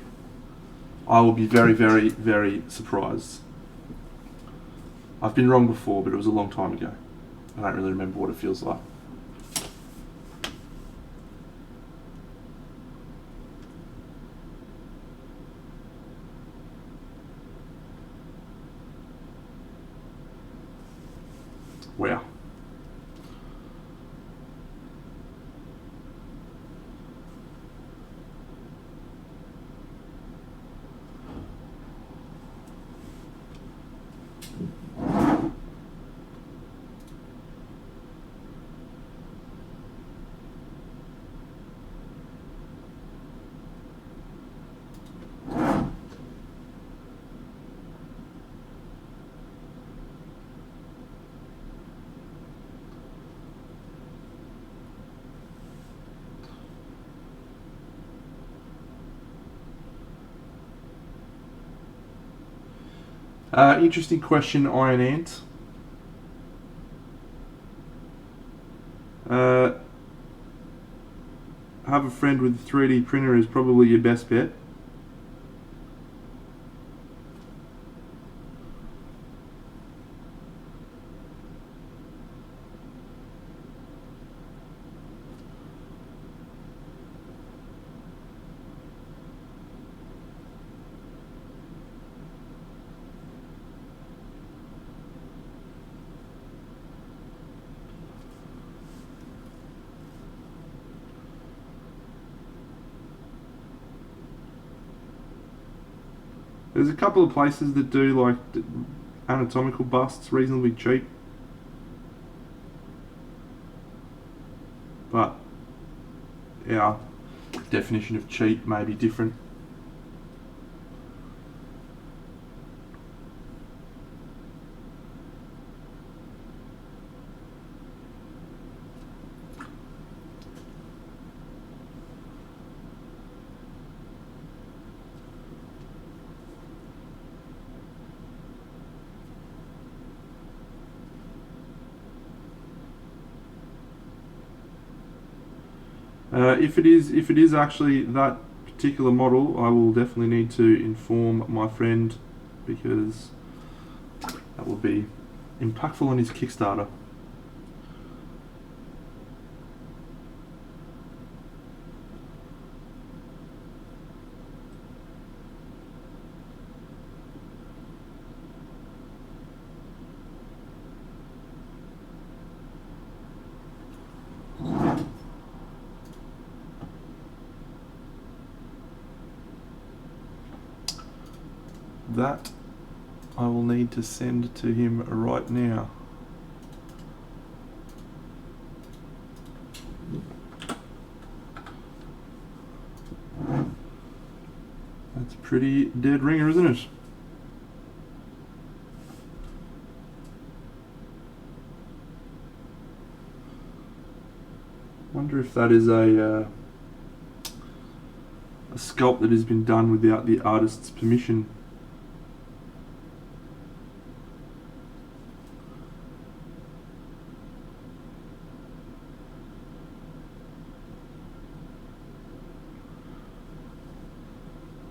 I will be very, very, very surprised. I've been wrong before, but it was a long time ago. I don't really remember what it feels like. Wow. Interesting question, Iron Ant. Have a friend with a 3D printer is probably your best bet. There's a couple of places that do like anatomical busts reasonably cheap, but our definition of cheap may be different. If it is actually that particular model, I will definitely need to inform my friend, because that will be impactful on his Kickstarter. That I will need to send to him right now. That's a pretty dead ringer, isn't it? Wonder if that is a sculpt that has been done without the artist's permission.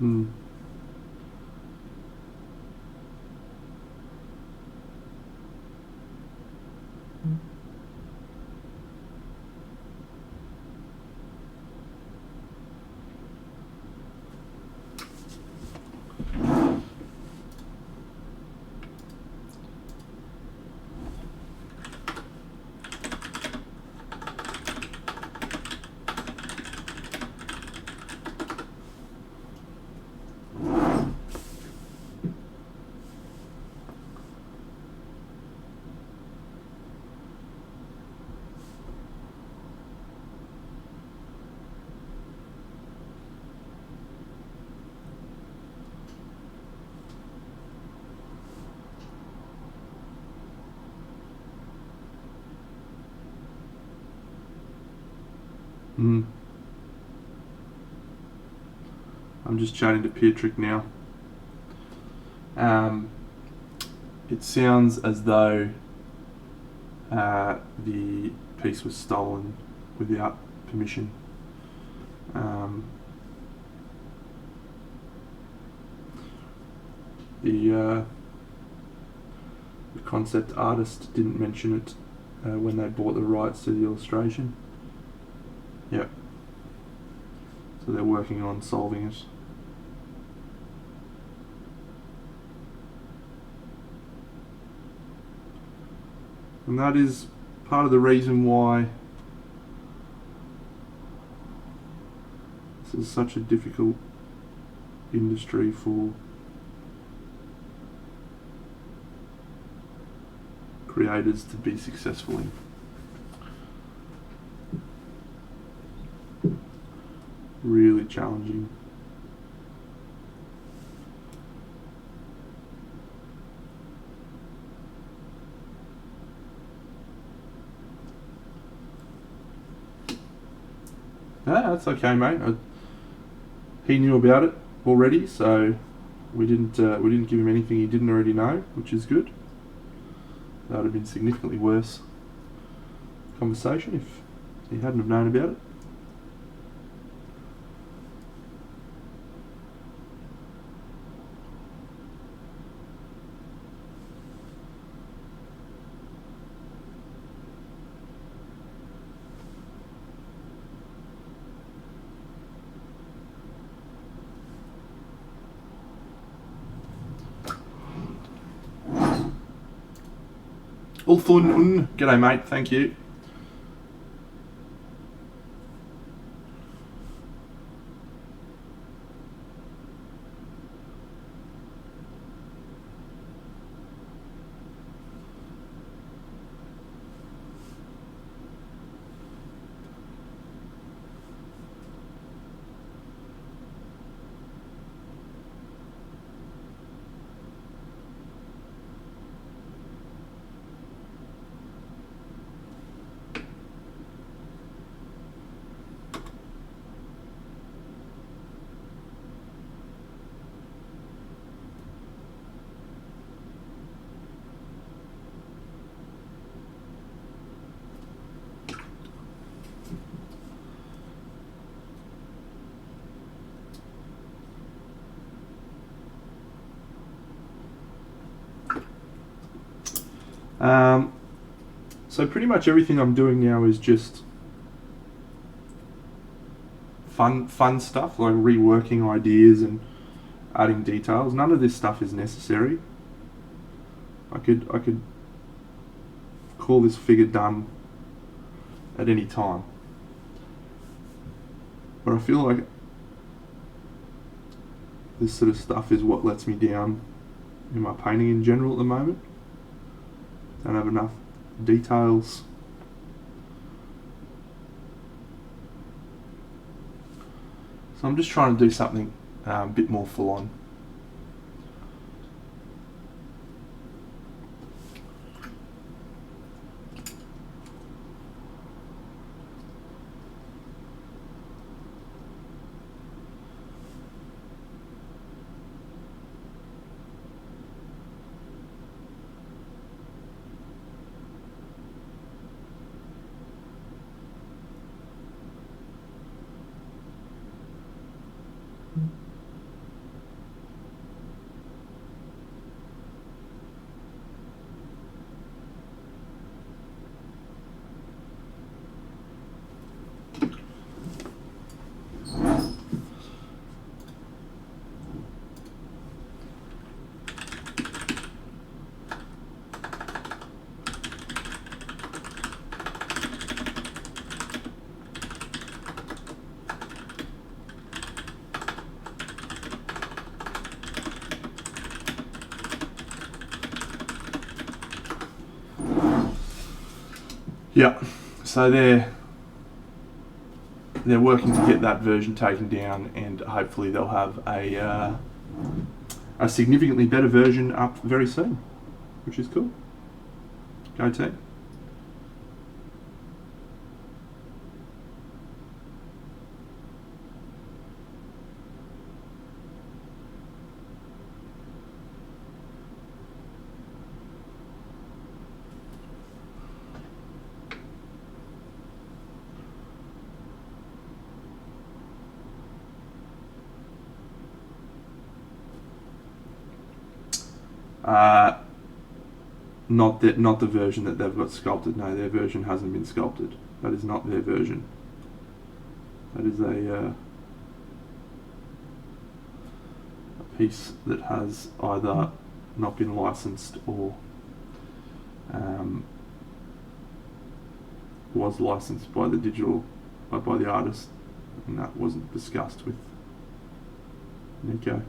Hmm. Hmm. I'm just chatting to Pietrick now. It sounds as though the piece was stolen without permission. Um, the concept artist didn't mention it when they bought the rights to the illustration. Yep. So they're working on solving it. And that is part of the reason why this is such a difficult industry for creators to be successful in. Really challenging. Ah, that's okay, mate. He knew about it already, so we didn't give him anything he didn't already know, which is good. That would have been significantly worse conversation if he hadn't have known about it. Ulthun, g'day mate, thank you. So pretty much everything I'm doing now is just fun stuff, like reworking ideas and adding details. None of this stuff is necessary. I could call this figure done at any time. But I feel like this sort of stuff is what lets me down in my painting in general at the moment. Don't have enough details. So I'm just trying to do something a bit more full on. Yeah, so they're working to get that version taken down, and hopefully they'll have a significantly better version up very soon, which is cool. Go team. Not the version that they've got sculpted. No, their version hasn't been sculpted. That is not their version. That is a piece that has either not been licensed or was licensed by the artist, and that wasn't discussed with Nico.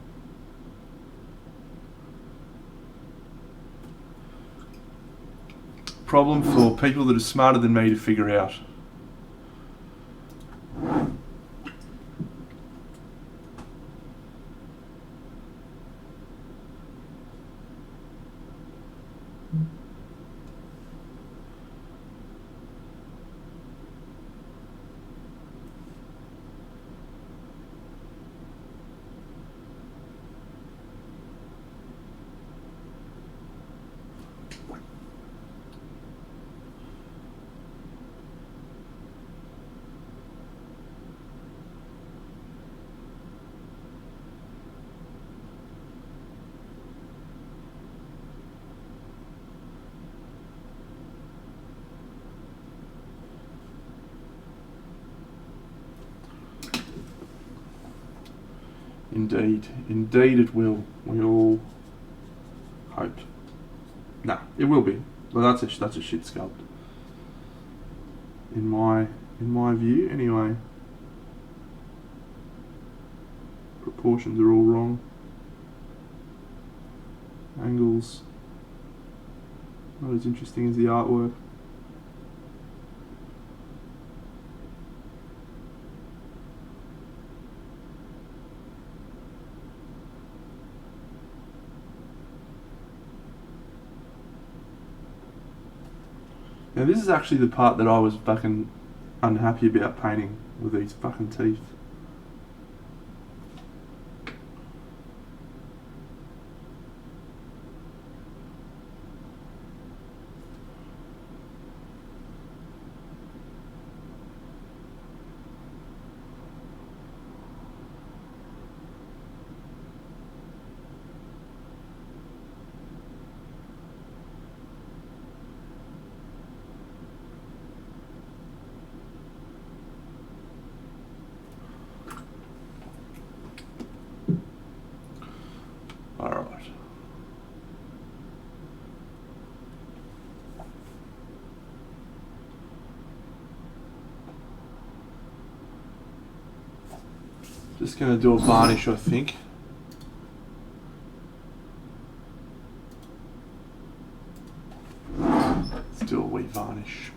Problem for people that are smarter than me to figure out. Indeed it will. We all hope. Nah, it will be. Well, that's a shit sculpt. In my view, anyway. Proportions are all wrong. Angles not as interesting as the artwork. Now this is actually the part that I was fucking unhappy about painting with these fucking teeth. Alright. Just going to do a varnish, I think. Let's do a wee varnish.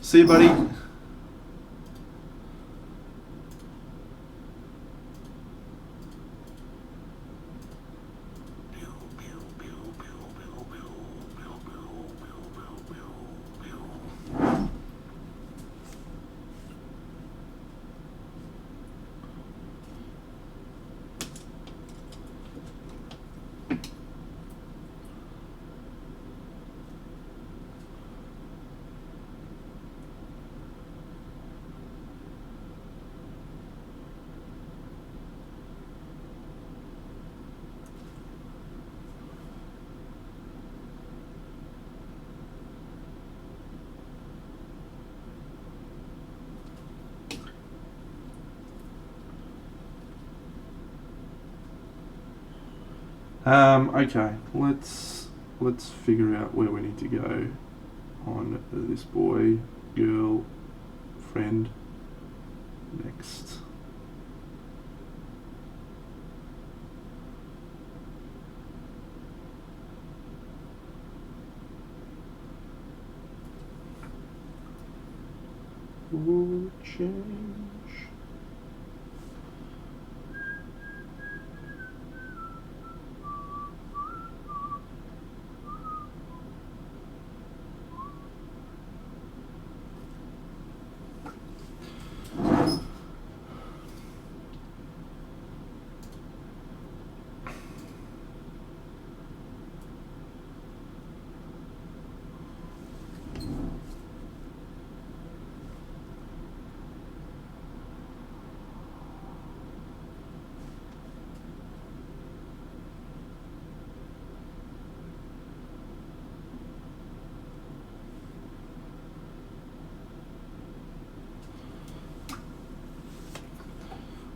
See you, buddy. Okay, let's figure out where we need to go on this boy, girl, friend. Next. Or change.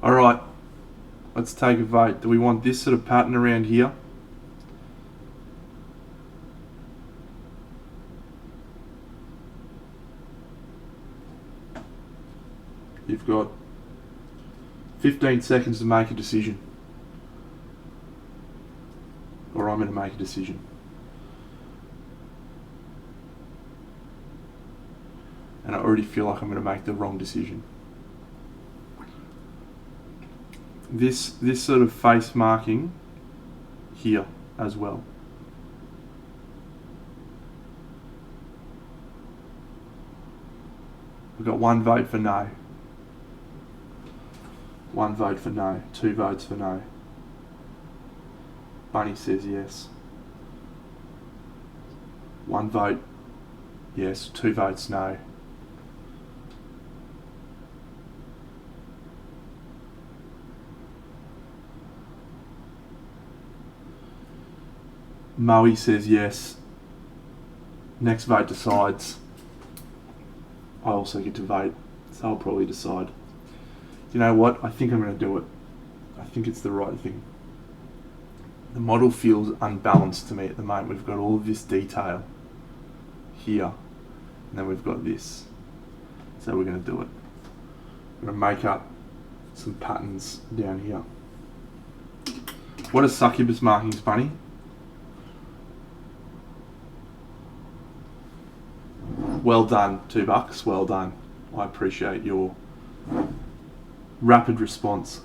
Alright, let's take a vote. Do we want this sort of pattern around here? You've got 15 seconds to make a decision. Or I'm going to make a decision. And I already feel like I'm going to make the wrong decision. This sort of face marking here as well. We've got one vote for no. One vote for no. 2 votes for no. Bunny says yes. 1 vote yes. 2 votes no. Moe says yes. Next vote decides. I also get to vote, so I'll probably decide. You know what? I think I'm going to do it. I think it's the right thing. The model feels unbalanced to me at the moment. We've got all of this detail here, and then we've got this. So we're going to do it. We're going to make up some patterns down here. What are succubus markings, Bunny? Well done, $2. Well done. I appreciate your rapid response.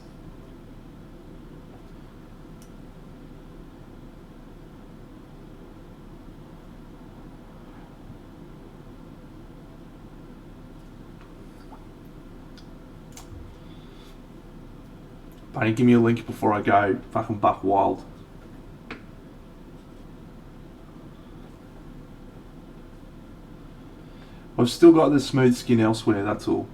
Bunny, give me a link before I go fucking buck wild. I've still got the smooth skin elsewhere, that's all.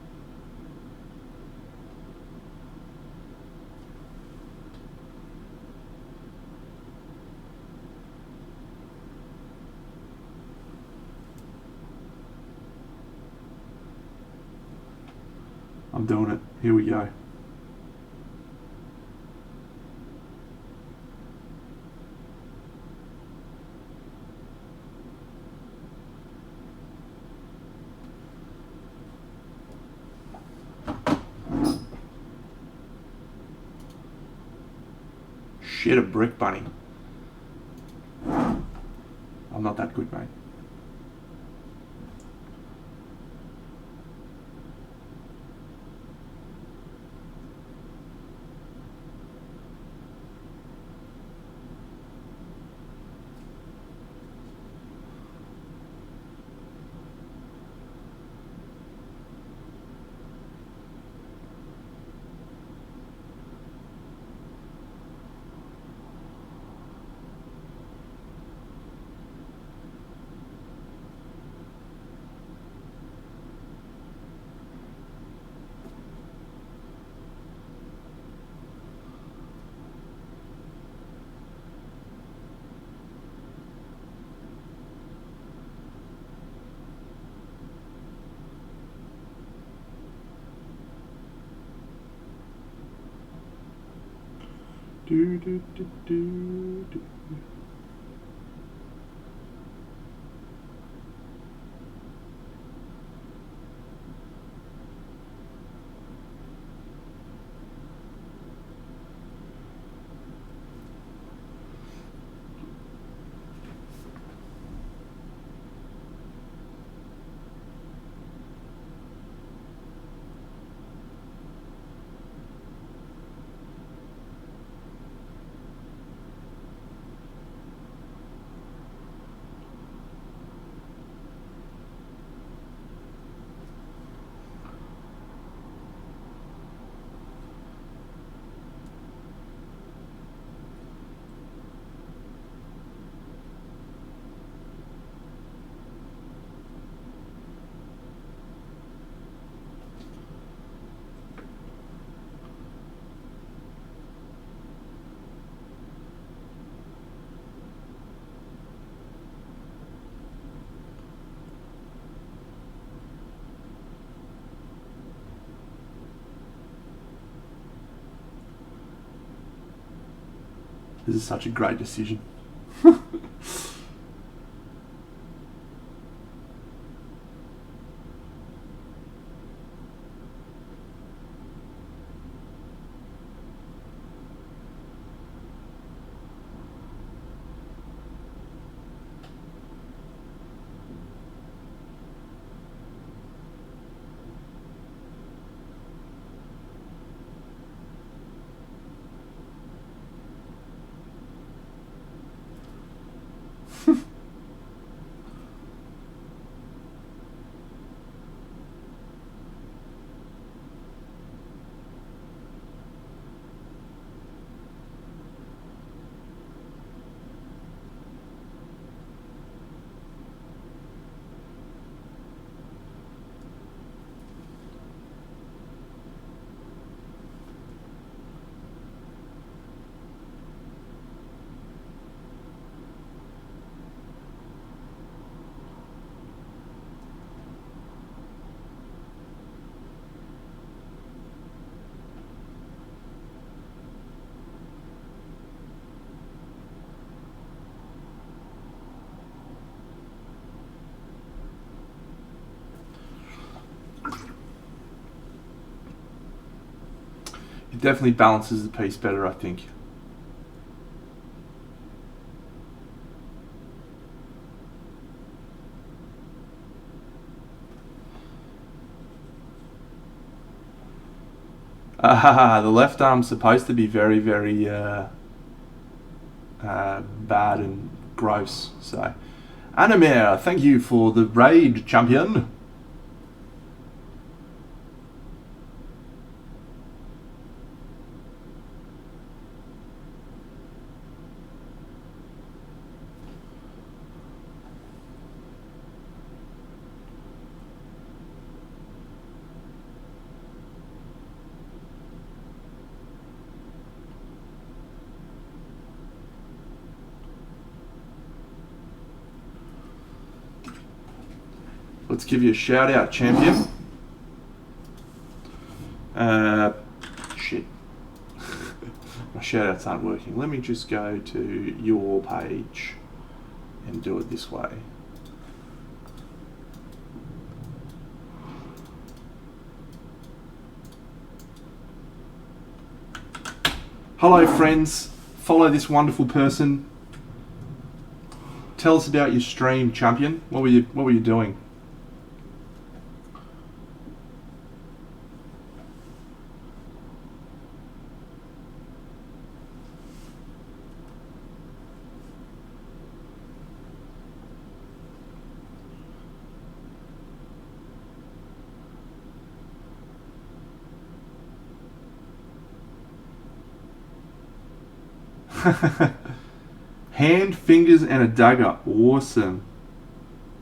I'm doing it. Here we go. Shit, a brick, Bunny. I'm not that good, mate. Do, do, do, do, do. This is such a great decision. It definitely balances the piece better, I think. The left arm's supposed to be very, very bad and gross. So, Animir, thank you for the raid, champion. Let's give you a shout out, champion. Shit. My shout outs aren't working. Let me just go to your page and do it this way. Hello, friends. Follow this wonderful person Tell us about your stream, champion. What were you doing? Hand, fingers, and a dagger. Awesome.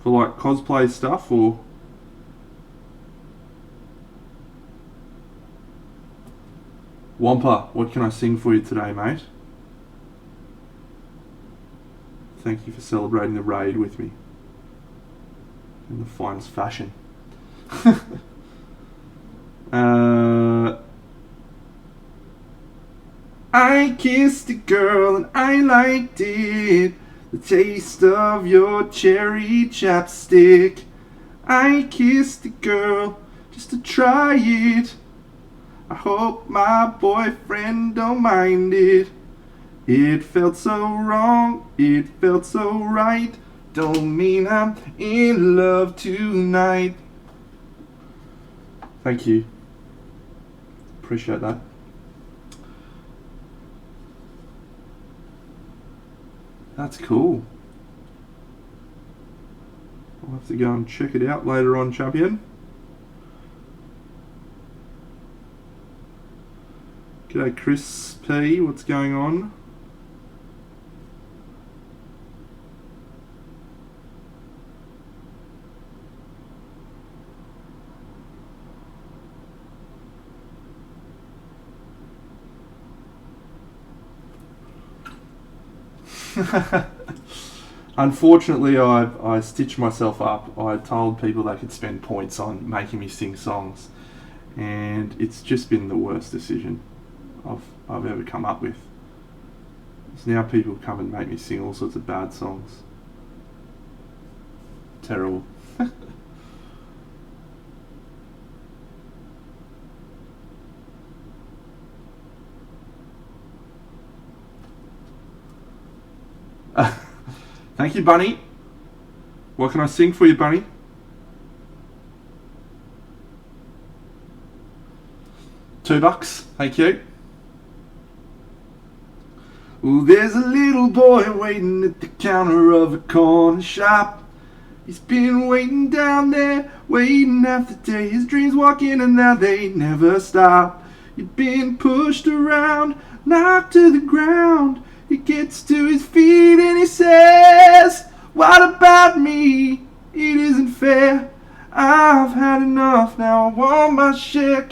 For like cosplay stuff, or Wampa, what can I sing for you today, mate? Thank you for celebrating the raid with me in the finest fashion. I kissed a girl and I liked it. The taste of your cherry chapstick. I kissed a girl just to try it. I hope my boyfriend don't mind it. It felt so wrong, it felt so right. Don't mean I'm in love tonight. Thank you. Appreciate that. That's cool. I'll have to go and check it out later on, champion. G'day Chris P, what's going on? Unfortunately, I stitched myself up. I told people they could spend points on making me sing songs, and it's just been the worst decision I've ever come up with. So now people come and make me sing all sorts of bad songs. Terrible. Thank you, Bunny. What can I sing for you, Bunny? $2. Thank you. Well, there's a little boy waiting at the counter of a corner shop. He's been waiting down there, waiting half the day. His dreams walk in and now they never stop. You've been pushed around, knocked to the ground. He gets to his feet and he says, what about me? It isn't fair. I've had enough, now I want my share.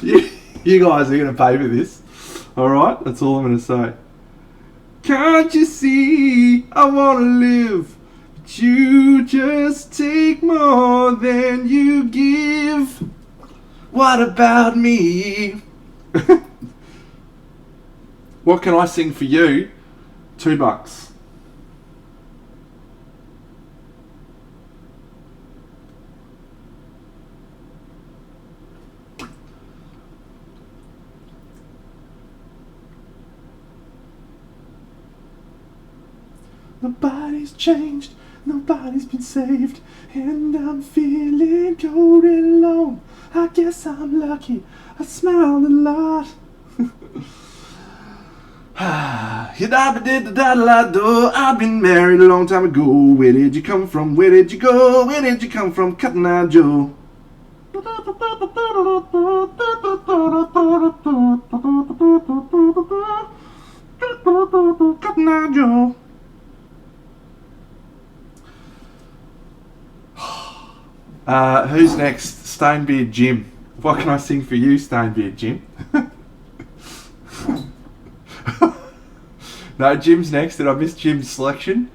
You guys are going to pay for this. Alright, that's all I'm going to say. Can't you see I want to live, but you just take more than you give. What about me? What can I sing for you? $2. Nobody's changed, nobody's been saved, and I'm feeling cold and alone. I guess I'm lucky, I smiled a lot. I've been married a long time ago. Where did you come from? Where did you go? Where did you come from? Cotton Eye Joe. Cotton Eye Joe. Who's next? Stonebeard Jim. What can I sing for you, Stonebeard Jim? No, Jim's next. Did I miss Jim's selection?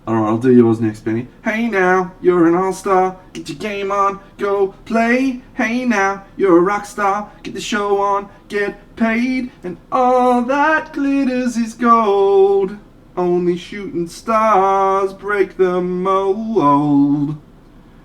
Alright, I'll do yours next, Benny. Hey now, you're an all-star. Get your game on, go play. Hey now, you're a rock star. Get the show on, get paid. And all that glitters is gold. Only shooting stars break the mold.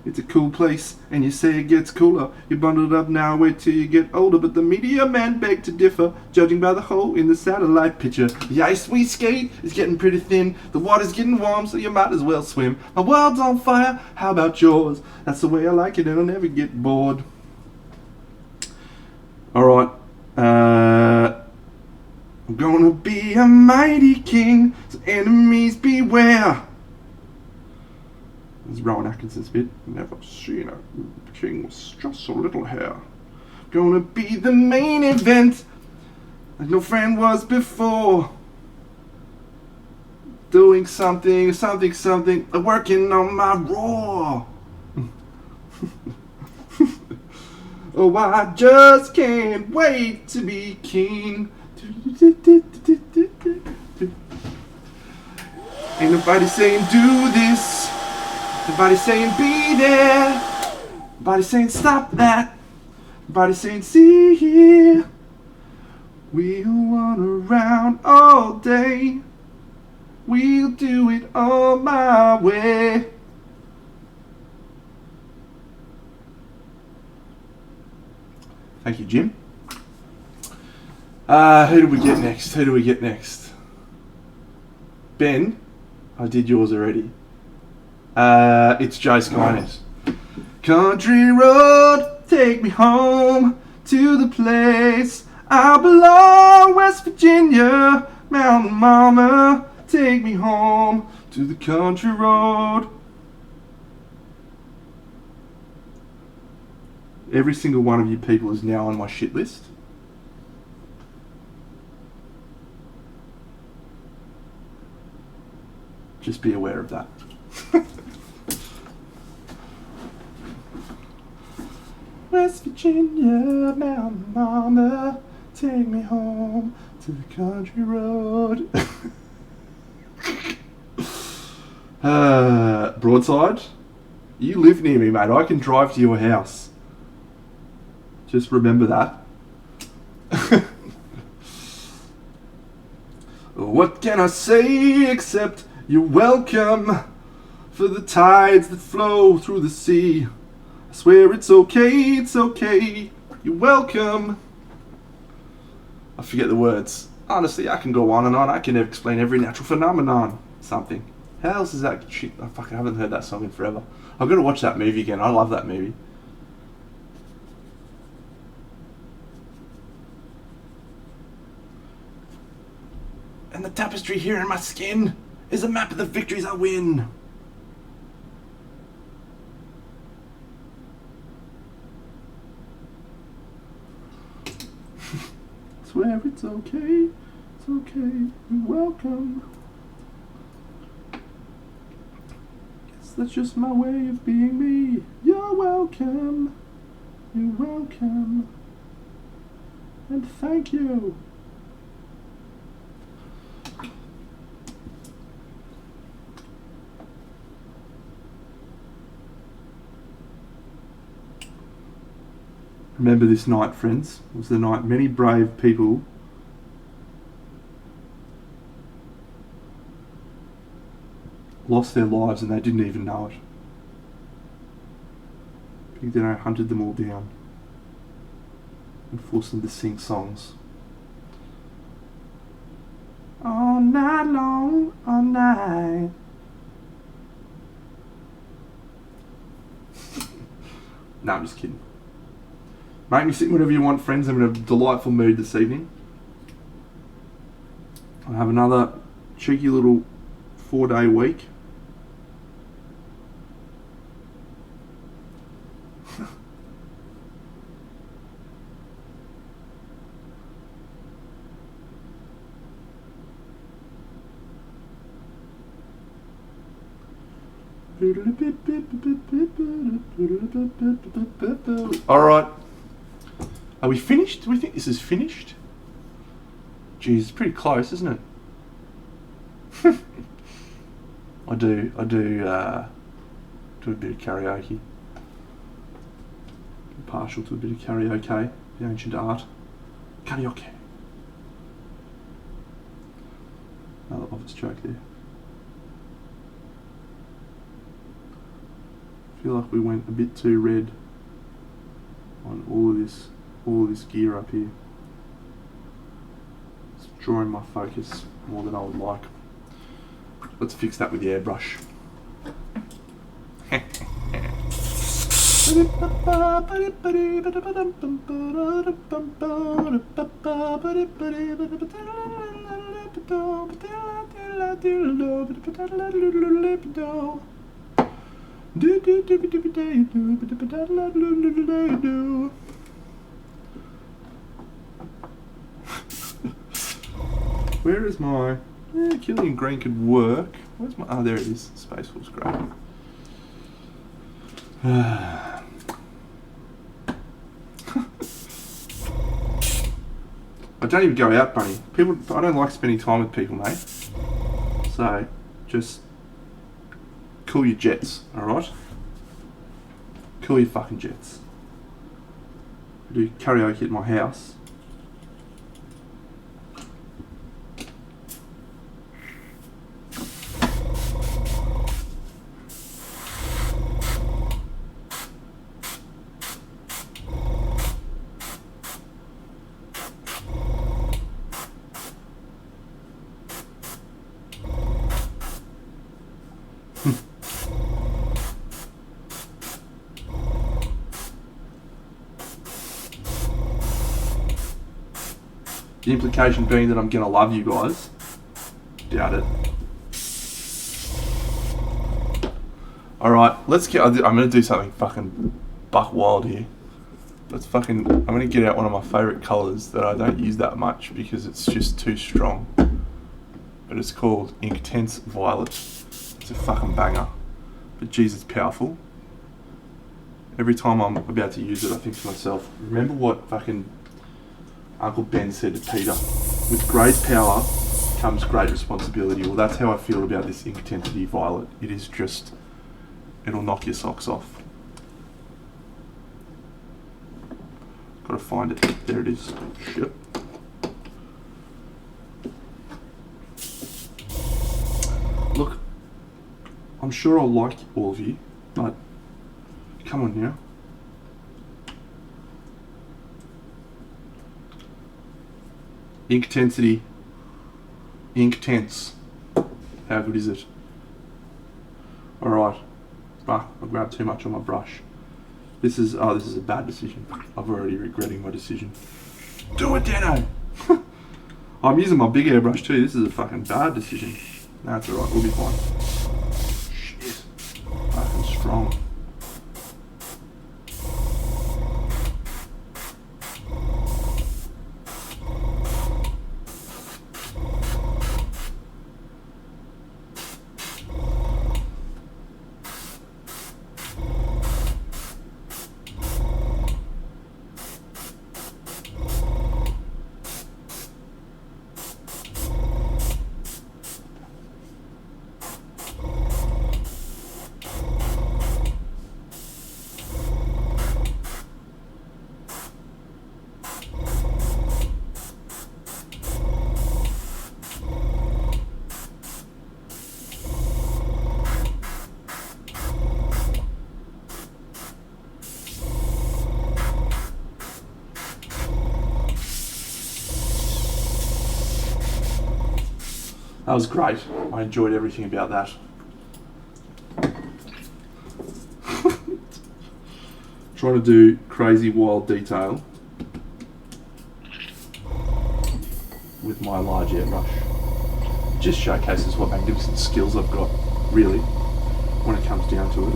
It's a cool place, and you say it gets cooler. You're bundled up now, wait till you get older. But the media men beg to differ, judging by the hole in the satellite picture. The ice we skate is getting pretty thin. The water's getting warm, so you might as well swim. My world's on fire, how about yours? That's the way I like it, and I'll never get bored. Alright, I'm gonna be a mighty king, so enemies beware. This is Rowan Atkinson's bit. Never seen a king with just so little hair. Gonna be the main event, like no friend was before. Doing something, working on my roar. Oh, I just can't wait to be king. Ain't nobody saying do this. Nobody saying be there. Nobody saying stop that. Nobody saying see here. We'll run around all day. We'll do it all my way. Thank you, Jim. Who do we get next? Ben, I did yours already. It's Joe Skynet. Country road, take me home to the place I belong. West Virginia, mountain mama, take me home to the country road. Every single one of you people is now on my shit list. Just be aware of that. West Virginia, mountain mama, take me home to the country road. Broadside, you live near me, mate. I can drive to your house. Just remember that. What can I say except you're welcome for the tides that flow through the sea. I swear it's okay, you're welcome. I forget the words. Honestly, I can go on and on. I can explain every natural phenomenon. Something. How else is that shit? I fucking haven't heard that song in forever. I've got to watch that movie again. I love that movie. And the tapestry here in my skin is a map of the victories I win. Swear it's okay, you're welcome. Guess that's just my way of being me. You're welcome, and thank you. Remember this night, friends. It was the night many brave people lost their lives and they didn't even know it. Big Dino hunted them all down and forced them to sing songs. All night long, all night. No, I'm just kidding. Make me sing whatever you want, friends. I'm in a delightful mood this evening. I have another cheeky little 4-day week. Alright. Are we finished? Do we think this is finished? Geez, it's pretty close, isn't it? I do a bit of karaoke. I'm partial to a bit of karaoke, the ancient art. Karaoke. Another office joke there. feel like we went a bit too red on all of this gear up here. It's drawing my focus more than I would like. Let's fix that with the airbrush. Where is my... Killian Green could work. Where's my... Oh, there it is. Space Force Grey. I don't even go out, Bunny. I don't like spending time with people, mate. So, just cool your jets, alright? Cool your fucking jets. I do karaoke at my house. The implication being that I'm gonna love you guys. Doubt it. Alright, let's get... I'm gonna do something fucking buck wild here. I'm gonna get out one of my favourite colours that I don't use that much because it's just too strong. But it's called Intense Violet. It's a fucking banger. But geez, it's powerful. Every time I'm about to use it, I think to myself, remember what fucking Uncle Ben said to Peter, with great power comes great responsibility. Well, that's how I feel about this Intensity Violet. It is just, it'll knock your socks off. Gotta find it. There it is. Shit. Look, I'm sure I'll like all of you, but come on now. Intensity. Intense. How good is it? Alright. I grabbed too much on my brush. This is a bad decision. I'm already regretting my decision. Do it, Dano! I'm using my big airbrush too. This is a fucking bad decision. No, it's alright. We'll be fine. Shit. Fucking strong. That was great. I enjoyed everything about that. Trying to do crazy wild detail with my large airbrush. Just showcases what magnificent skills I've got, really, when it comes down to it.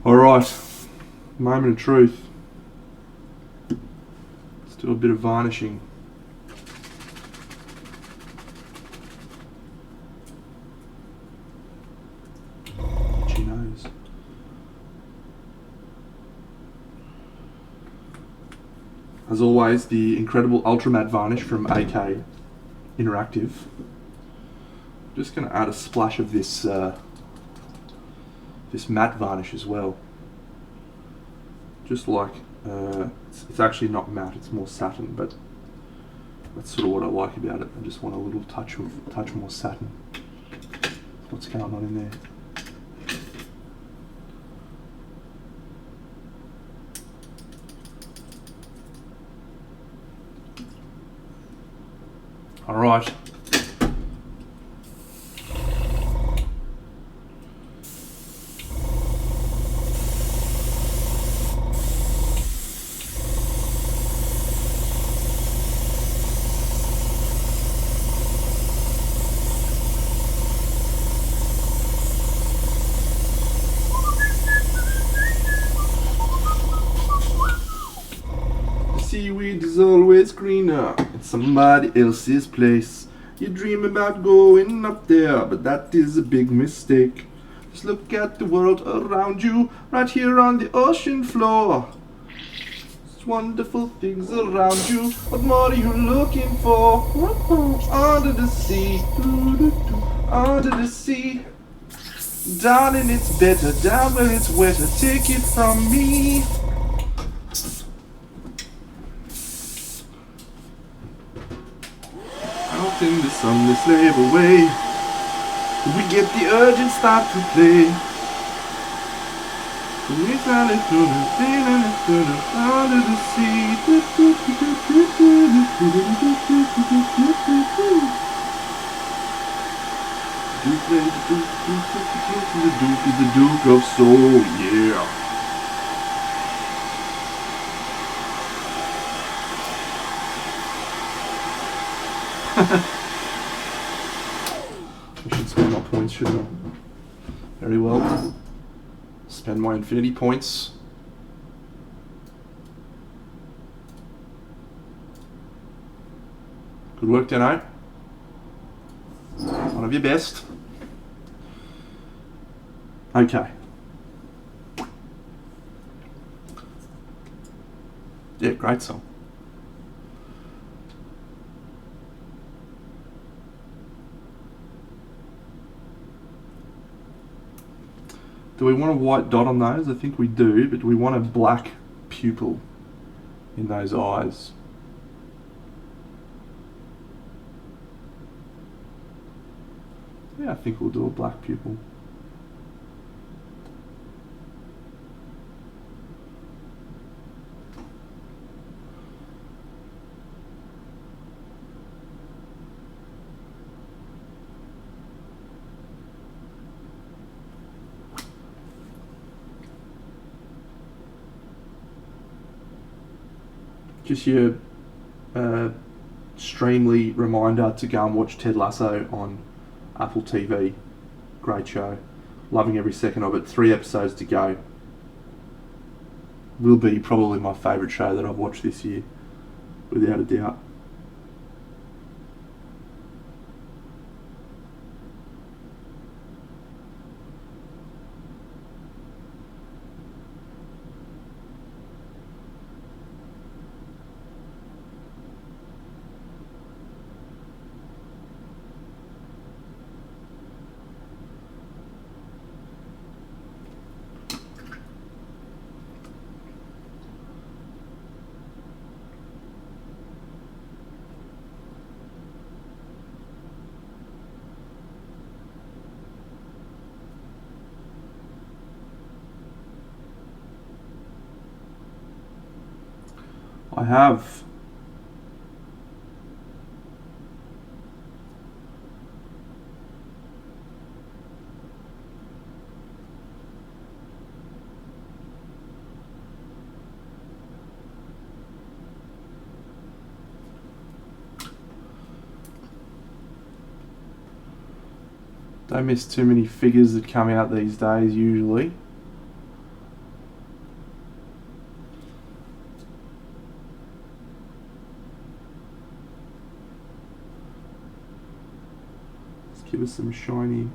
Alright, moment of truth. Let's do a bit of varnishing. Itchy nose. As always, the incredible Ultra Matte Varnish from AK Interactive. I'm just going to add a splash of this this matte varnish as well. just like it's actually not matte, it's more satin, but that's sort of what I like about it. I just want a little touch more satin. What's going on in there? All right. Seaweed is always greener in somebody else's place. You dream about going up there, but that is a big mistake. Just look at the world around you, right here on the ocean floor. There's wonderful things around you. What more are you looking for? Under the sea, under the sea. Darling, it's better down where it's wetter. Take it from me. Out in the sun, they slave away. We get the urge and start to play. We sound it through the thing and it's through the under the sea. The Duke is the Duke of Soul, yeah. I should spend my points, shouldn't I? Very well. Spend my infinity points. Good work, Deno. One of your best. Okay. Yeah, great song. Do we want a white dot on those? I think we do, but do we want a black pupil in those eyes? Yeah, I think we'll do a black pupil. Just your streamly reminder to go and watch Ted Lasso on Apple TV. Great show. Loving every second of it. 3 episodes to go. Will be probably my favourite show that I've watched this year, without a doubt. I have. Don't miss too many figures that come out these days usually. Give us some shiny.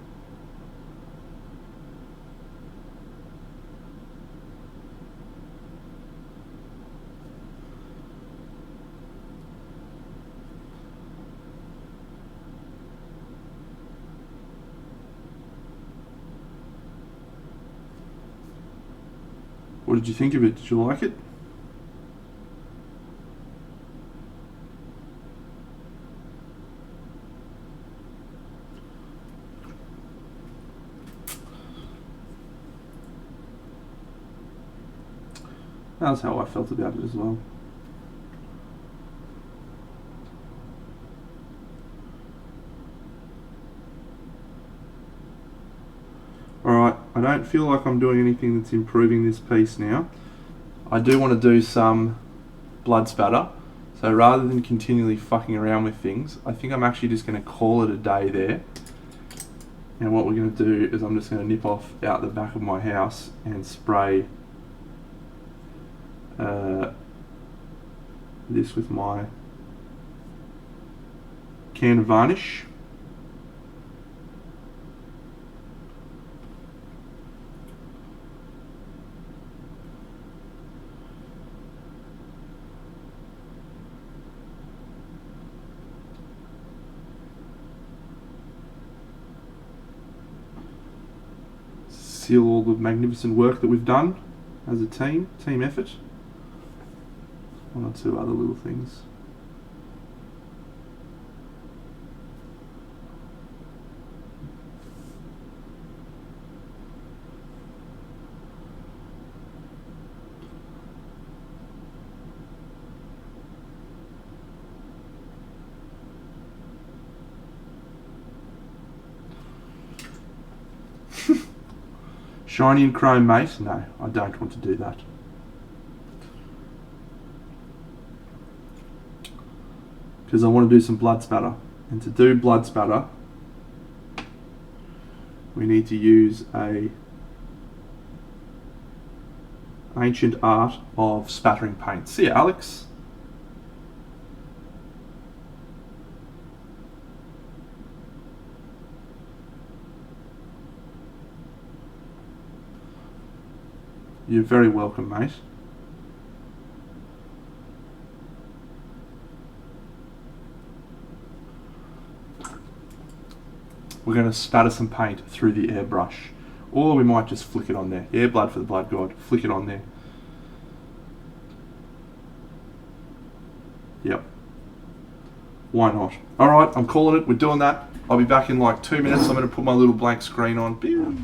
What did you think of it? Did you like it? That's how I felt about it as well. Alright, I don't feel like I'm doing anything that's improving this piece now. I do want to do some blood spatter. So rather than continually fucking around with things, I think I'm actually just going to call it a day there. And what we're going to do is I'm just going to nip off out the back of my house and spray this with my can of varnish. Seal all the magnificent work that we've done as a team effort. One or two other little things. Shiny and chrome, mate? No, I don't want to do that. Because I want to do some blood spatter. And to do blood spatter, we need to use a ancient art of spattering paint. See ya, Alex. You're very welcome, mate. We're going to spatter some paint through the airbrush. Or we might just flick it on there. Air blood for the blood god. Flick it on there. Yep. Why not? Alright, I'm calling it. We're doing that. I'll be back in like 2 minutes. I'm going to put my little blank screen on. Pew.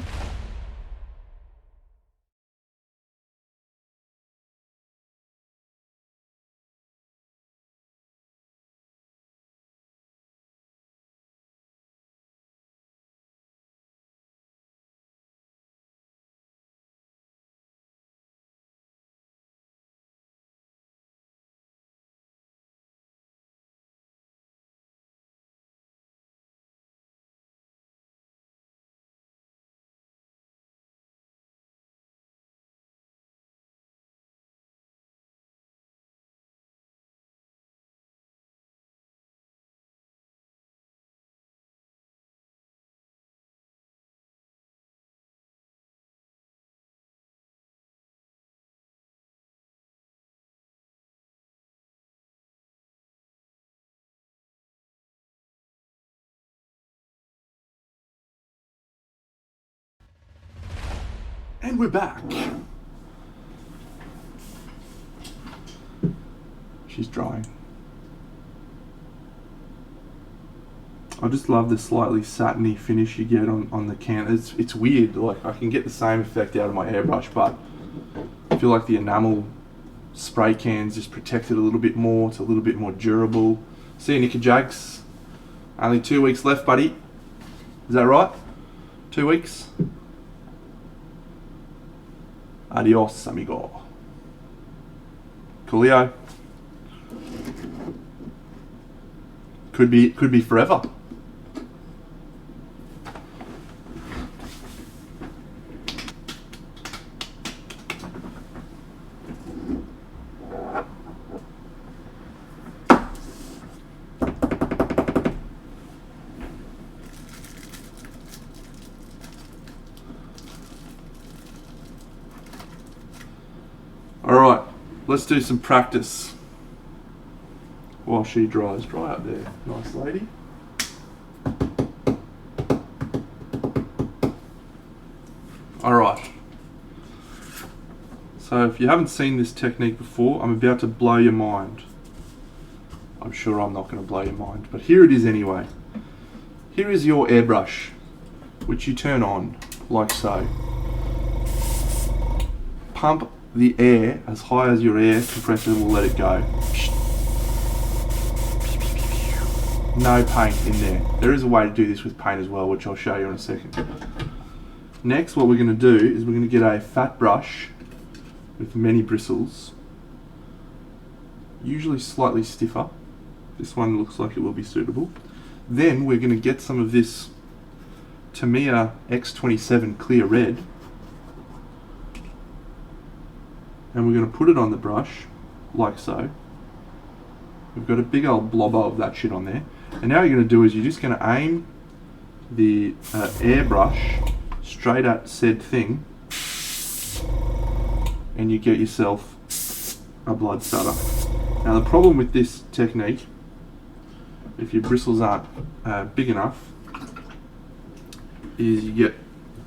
And we're back. She's drying. I just love the slightly satiny finish you get on the can. It's weird. Like, I can get the same effect out of my airbrush, but I feel like the enamel spray can's just protected a little bit more. It's a little bit more durable. See you, Nicky Jags. Only 2 weeks left, buddy. Is that right? 2 weeks? Adios, amigo. Coolio. Could be forever. Alright, let's do some practice while she dries. Dry up there, nice lady. Alright, So if you haven't seen this technique before, I'm about to blow your mind. I'm sure I'm not going to blow your mind, but here it is anyway. Here is your airbrush, which you turn on, like so. Pump the air as high as your air compressor will let it go. No paint in there. There is a way to do this with paint as well, which I'll show you in a second. Next, what we're going to do is we're going to get a fat brush with many bristles, usually slightly stiffer. This one looks like it will be suitable. Then we're going to get some of this Tamiya X27 clear red, and we're going to put it on the brush like so. We've got a big old blob of that shit on there, and now what you're going to do is you're just going to aim the airbrush straight at said thing, and you get yourself a blood spatter. Now the problem with this technique, if your bristles aren't big enough, is you get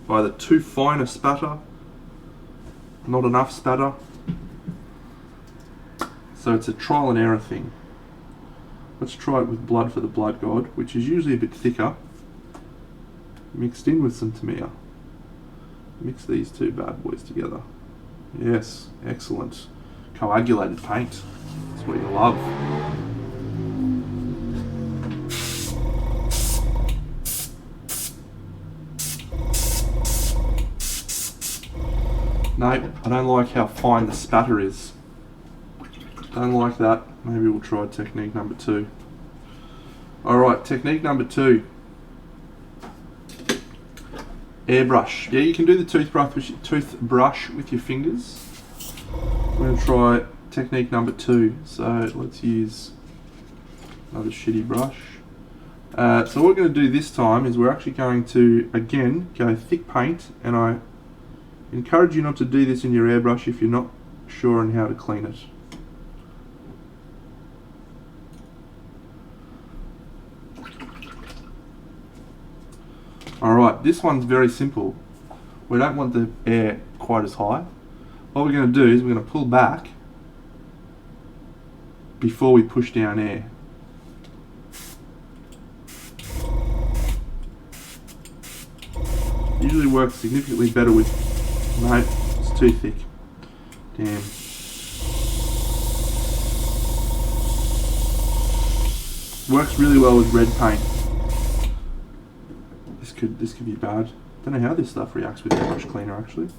either too fine a spatter, not enough spatter. So it's a trial and error thing. Let's try it with blood for the blood god, which is usually a bit thicker, mixed in with some Tamiya. Mix these two bad boys together. Yes, excellent. Coagulated paint. That's what you love. Nope, I don't like how fine the spatter is. Don't like that. Maybe we'll try technique number 2. Alright, technique number 2. Airbrush. Yeah, you can do the toothbrush with your fingers. We're going to try technique number 2. So let's use another shitty brush. So what we're going to do this time is we're actually going to, again, go thick paint, and I encourage you not to do this in your airbrush if you're not sure on how to clean it. Alright, this one's very simple. We don't want the air quite as high. What we're going to do is we're going to pull back before we push down air. Usually works significantly better with... No, it's too thick. Damn. Works really well with red paint. This could be bad. Don't know how this stuff reacts with airbrush cleaner actually.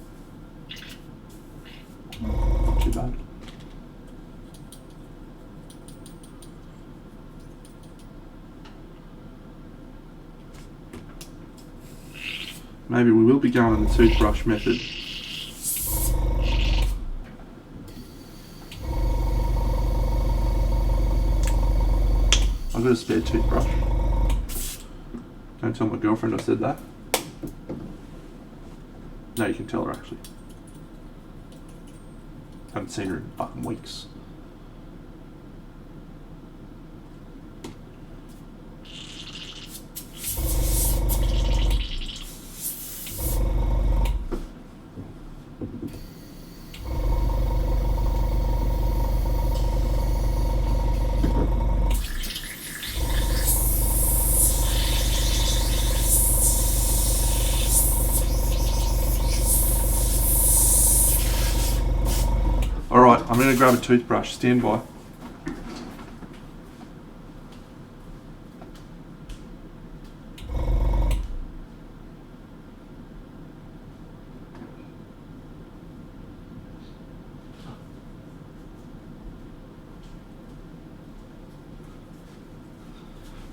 Not too bad. Maybe we will be going on the toothbrush method. I've got a spare toothbrush. Don't tell my girlfriend I said that. No, you can tell her actually. Haven't seen her in fucking weeks. Alright, I'm going to grab a toothbrush. Stand by.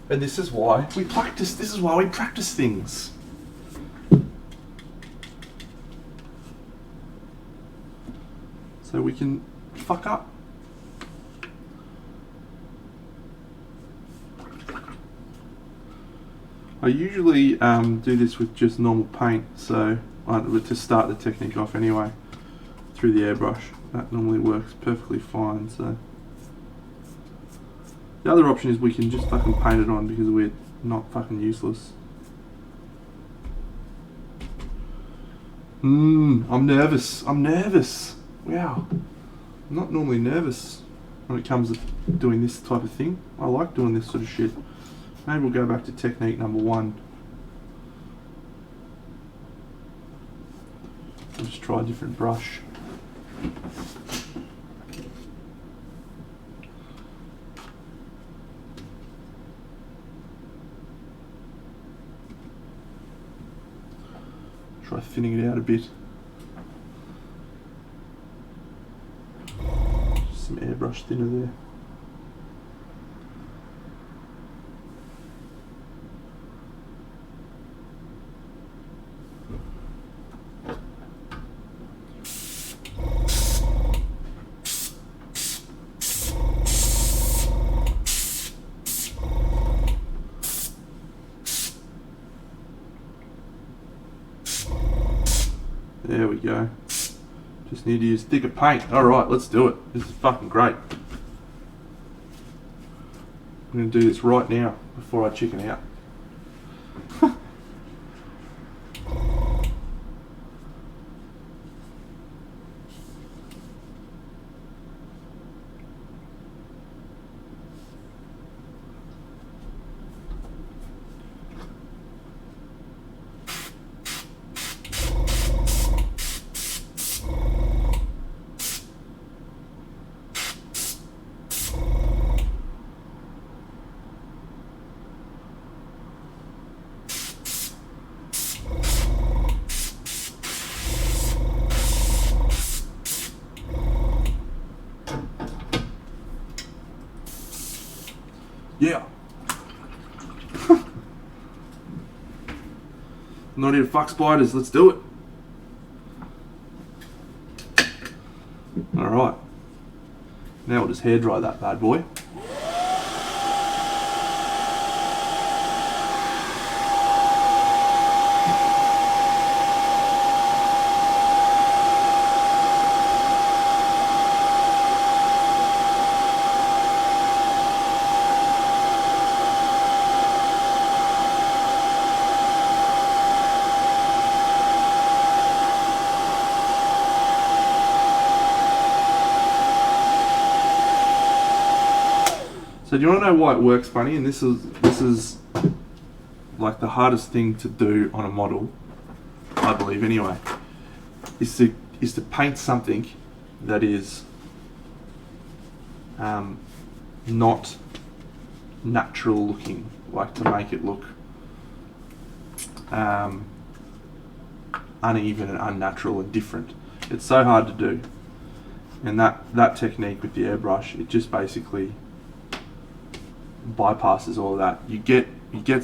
And this is why we practice. This is why we practice things. So we can fuck up. I usually do this with just normal paint, so to start the technique off anyway, through the airbrush. That normally works perfectly fine. So the other option is we can just fucking paint it on because we're not fucking useless. I'm nervous. I'm nervous. Wow. I'm not normally nervous when it comes to doing this type of thing. I like doing this sort of shit. Maybe we'll go back to technique number 1. I'll just try a different brush. Try thinning it out a bit. Some airbrush thinner there. There we go. Just need to use thicker paint. Alright, let's do it. This is fucking great. I'm going to do this right now before I chicken out. Yeah. I'm not here to fuck spiders, let's do it. Alright. Now we'll just hair dry that bad boy. So do you want to know why it works funny? And this is like the hardest thing to do on a model, I believe anyway, is to paint something that is not natural looking, like to make it look uneven and unnatural and different. It's so hard to do. And that technique with the airbrush, it just basically bypasses all of that. You get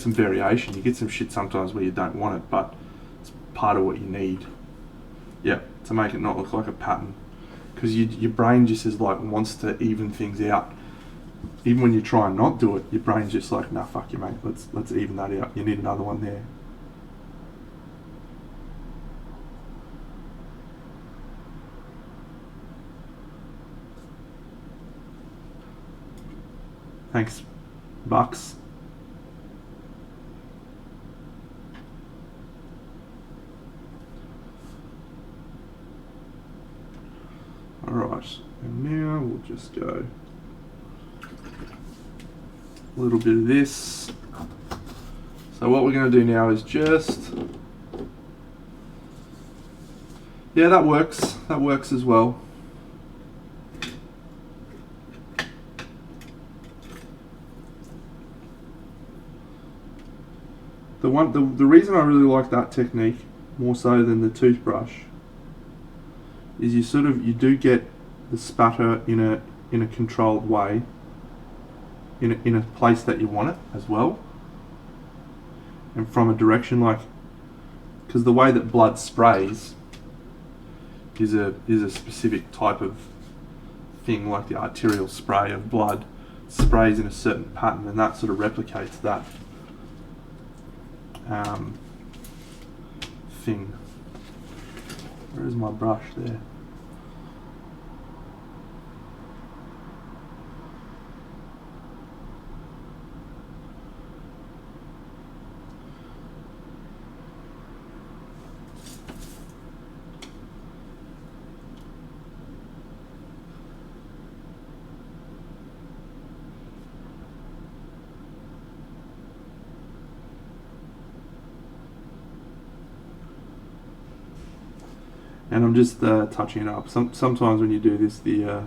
some variation, you get some shit sometimes where you don't want it, but it's part of what you need. Yeah, to make it not look like a pattern, because your brain just is like wants to even things out. Even when you try and not do it, your brain's just like, nah, fuck you, mate. Let's even that out. You need another one there. Thanks, Bucks. Alright, and now we'll just go a little bit of this. So what we're going to do now is just, yeah, that works as well. The reason I really like that technique more so than the toothbrush is you do get the spatter in a controlled way, in a place that you want it as well, and from a direction, like, because the way that blood sprays is a specific type of thing, like the arterial spray of blood sprays in a certain pattern, and that sort of replicates that thing. Where is my brush there? and I'm just touching it up. Sometimes when you do this, the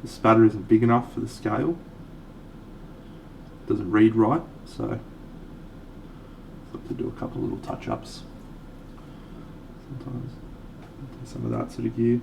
spatter isn't big enough for the scale. It doesn't read right, so I have to do a couple of little touch-ups. Sometimes do some of that sort of gear.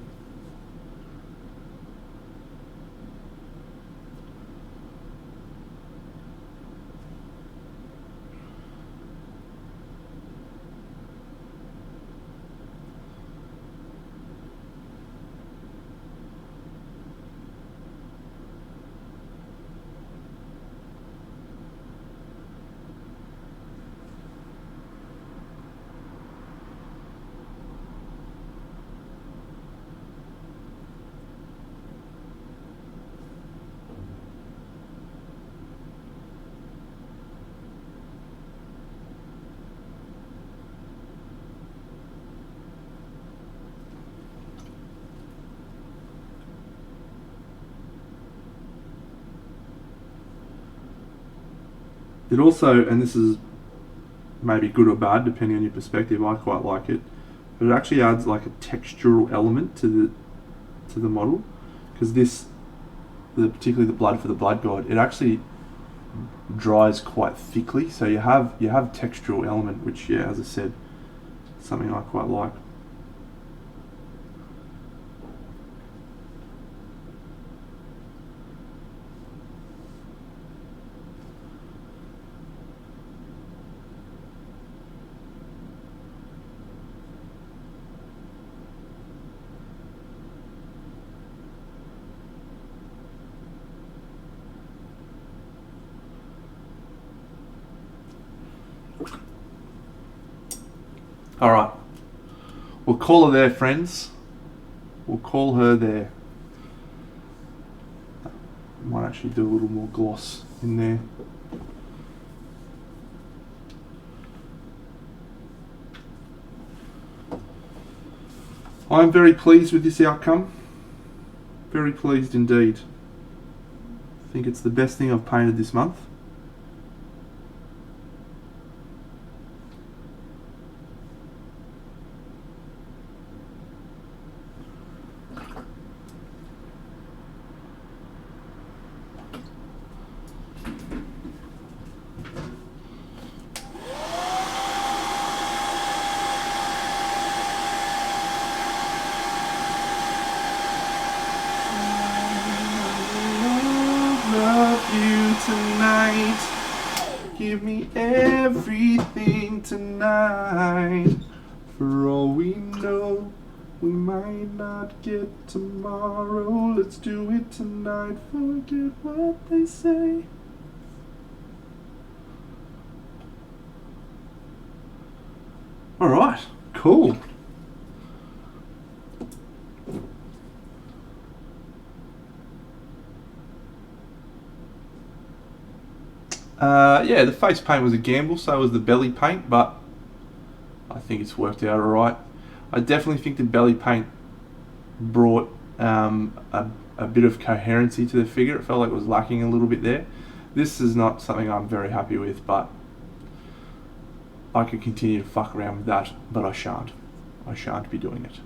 It also, and this is maybe good or bad depending on your perspective, I quite like it, but it actually adds like a textural element to the model, because particularly the blood for the blood god, it actually dries quite thickly, so you have textural element, which, yeah, as I said, something I quite like. Alright, we'll call her there, friends. We'll call her there. Might actually do a little more gloss in there. I'm very pleased with this outcome. Very pleased indeed. I think it's the best thing I've painted this month. Tonight, give me everything tonight. For all we know, we might not get tomorrow. Let's do it tonight. Forget what they say. All right, cool. Yeah, the face paint was a gamble, so was the belly paint, but I think it's worked out alright. I definitely think the belly paint brought a bit of coherency to the figure. It felt like it was lacking a little bit there. This is not something I'm very happy with, but I could continue to fuck around with that, but I shan't. I shan't be doing it.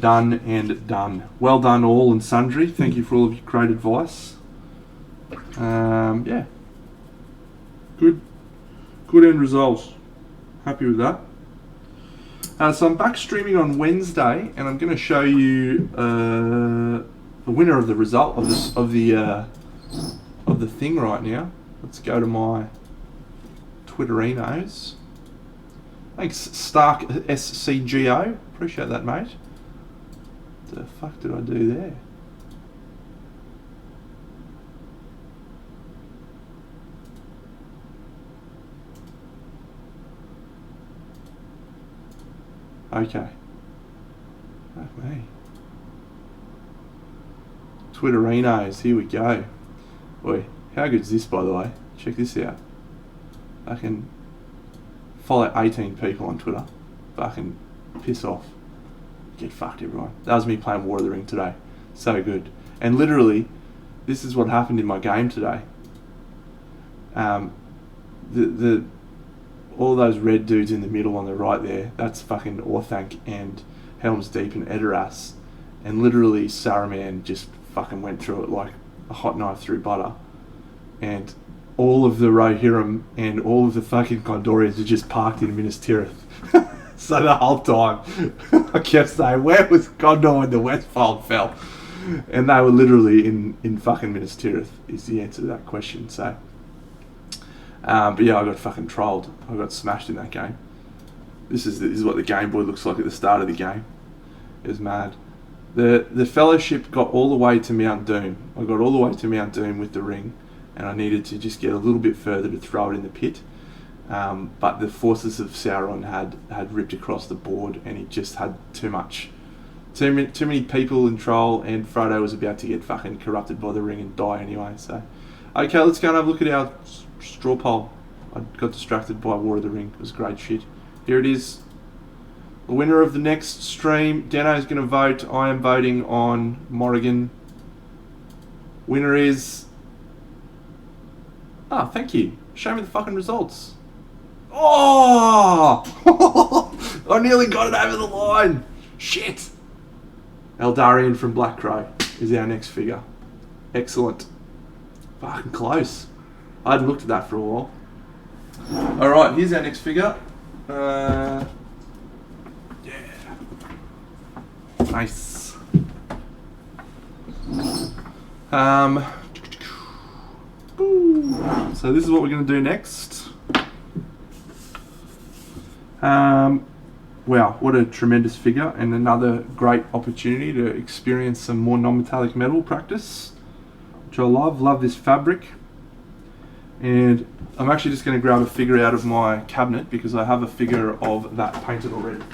Done and done. Well done all and sundry. Thank you for all of your great advice. Yeah. Good end result. Happy with that. So I'm back streaming on Wednesday, and I'm going to show you the winner of the result of the thing right now. Let's go to my Twitterinos. Thanks, Stark SCGO. Appreciate that, mate. The fuck did I do there? Okay. Fuck me. Twitterinos, here we go. Boy, how good is this, by the way? Check this out. I can follow 18 people on Twitter. Fucking piss off. Get fucked, everyone. That was me playing War of the Ring today. So good. And literally, this is what happened in my game today. The all those red dudes in the middle on the right there, that's fucking Orthanc and Helm's Deep and Edoras. And literally Saruman just fucking went through it like a hot knife through butter. And all of the Rohirrim and all of the fucking Gondorians are just parked in Minas Tirith. So the whole time I kept saying, where was Gondor when the Westfold fell? And they were literally in fucking Minas Tirith is the answer to that question. So but yeah, I got fucking trolled. I got smashed in that game. This is what the Game Boy looks like at the start of the game. It was mad. The Fellowship got all the way to Mount Doom. I got all the way to Mount Doom with the ring, and I needed to just get a little bit further to throw it in the pit. But the forces of Sauron had ripped across the board, and he just had too many people in Troll, and Frodo was about to get fucking corrupted by the ring and die anyway. So, okay, let's go and have a look at our straw poll. I got distracted by War of the Ring. It was great shit. Here it is. The winner of the next stream, Dano's going to vote. I am voting on Morrigan. Winner is... Ah, thank you. Show me the fucking results. Oh! I nearly got it over the line. Shit. Eldarion from Black Crow is our next figure. Excellent. Fucking close. I hadn't looked at that for a while. Alright, here's our next figure. Yeah. Nice. So this is what we're going to do next. Wow, what a tremendous figure, and another great opportunity to experience some more non-metallic metal practice, which I love. Love this fabric. And I'm actually just going to grab a figure out of my cabinet because I have a figure of that painted already.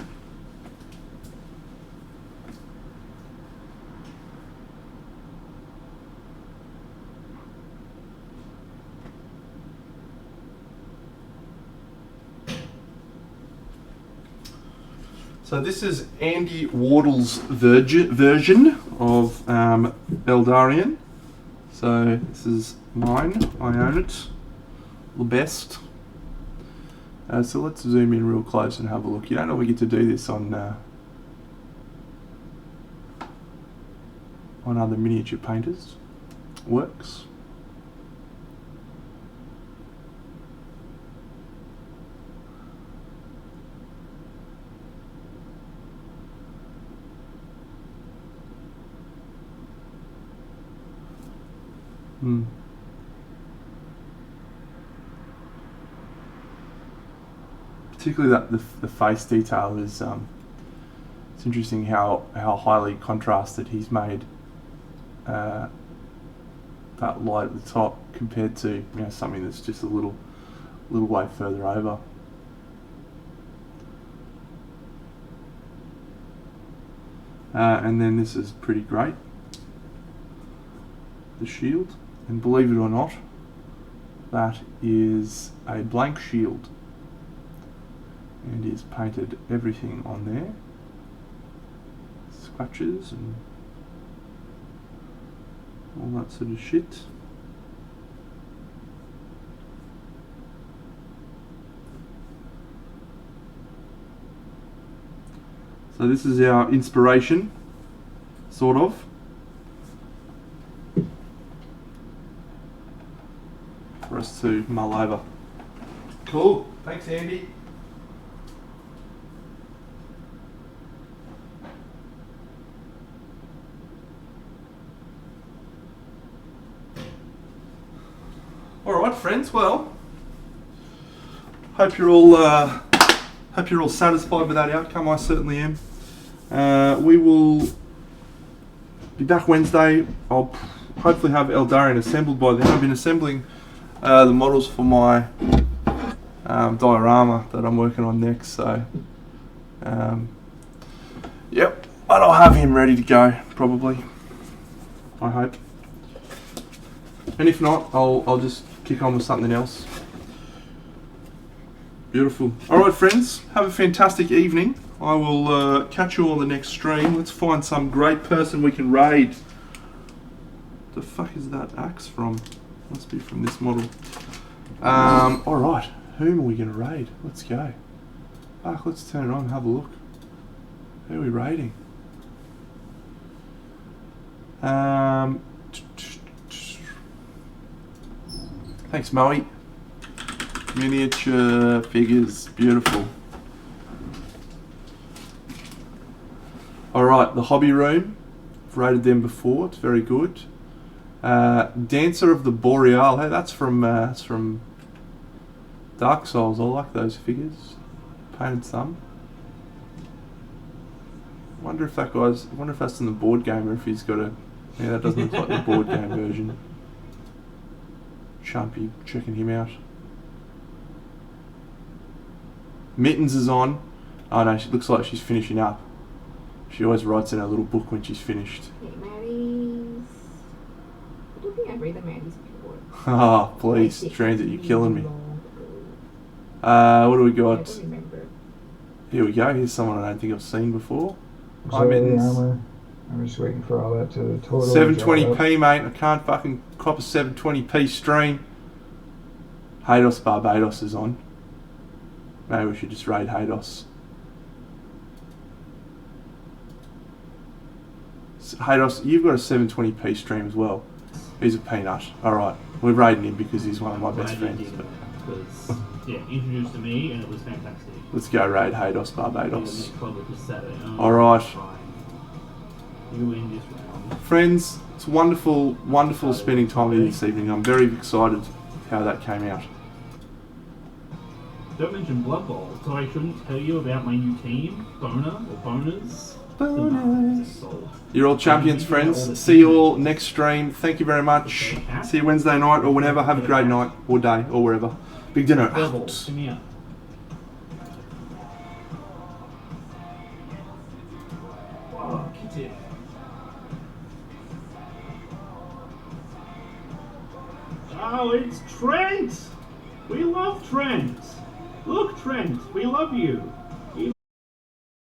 So this is Andy Wardle's version of Eldarion. So this is mine. I own it. The best. So let's zoom in real close and have a look. You don't always get to do this on other miniature painters. Works. Particularly that the face detail is it's interesting how highly contrasted he's made that light at the top compared to something that's just a little way further over. And then this is pretty great. The shield. And believe it or not, that is a blank shield. And he's painted everything on there. Scratches and all that sort of shit. So this is our inspiration, sort of. For us to mull over. Cool. Thanks, Andy. Alright, friends, well, hope you're all satisfied with that outcome. I certainly am. We will be back Wednesday. I'll hopefully have Eldarion assembled by then. I've been assembling the models for my diorama that I'm working on next, so yep, but I'll have him ready to go probably, I hope, and if not, I'll just kick on with something else. Beautiful. Alright, friends, have a fantastic evening. I will catch you on the next stream. Let's find some great person we can raid. The fuck is that axe from? Must be from this model. Alright. Whom are we going to raid? Let's go. Fuck, let's turn it on and have a look. Who are we raiding? Thanks, Moe. Miniature figures, beautiful. Alright, the hobby room. I've rated them before, it's very good. Dancer of the Boreal, hey, that's from Dark Souls. I like those figures. Painted some. Wonder if that's in the board game or if he's got a. Yeah, that doesn't look like the board game version. Chumpy, checking him out. Mittens is on. Oh no, she looks like she's finishing up. She always writes in her little book when she's finished. Hey, Maddie's. I don't think I've read the Maddie's before. Ah, please, Transit, you're killing me. What do we I got? don't remember. Here we go. Here's someone I don't think I've seen before. Hi, Auxiliary Mittens. armor. I'm just waiting for all that to total. 720p, mate. I can't fucking cop a 720p stream. Hados Barbados is on. Maybe we should just raid Hados. Hados, you've got a 720p stream as well. He's a peanut. Alright, we're raiding him because he's one of my best friends. But Was, yeah, introduced to me and it was fantastic. let's go raid Hados Yeah, Barbados. next public is Saturday. Oh, Alright. fine. You win this round. Friends, it's wonderful, wonderful spending time with you this evening. I'm very excited how that came out. Don't mention Blood Bowl, so I shouldn't tell you about my new team, Boner, or Boners. Boners. You're all champions, friends. See you all next stream. Thank you very much. See you Wednesday night or whenever. Have a great night or day or wherever. Big dinner Blood Bowl, out. come here. Oh, kick it. Oh, it's Trent! We love Trent! Look, Trent, we love you.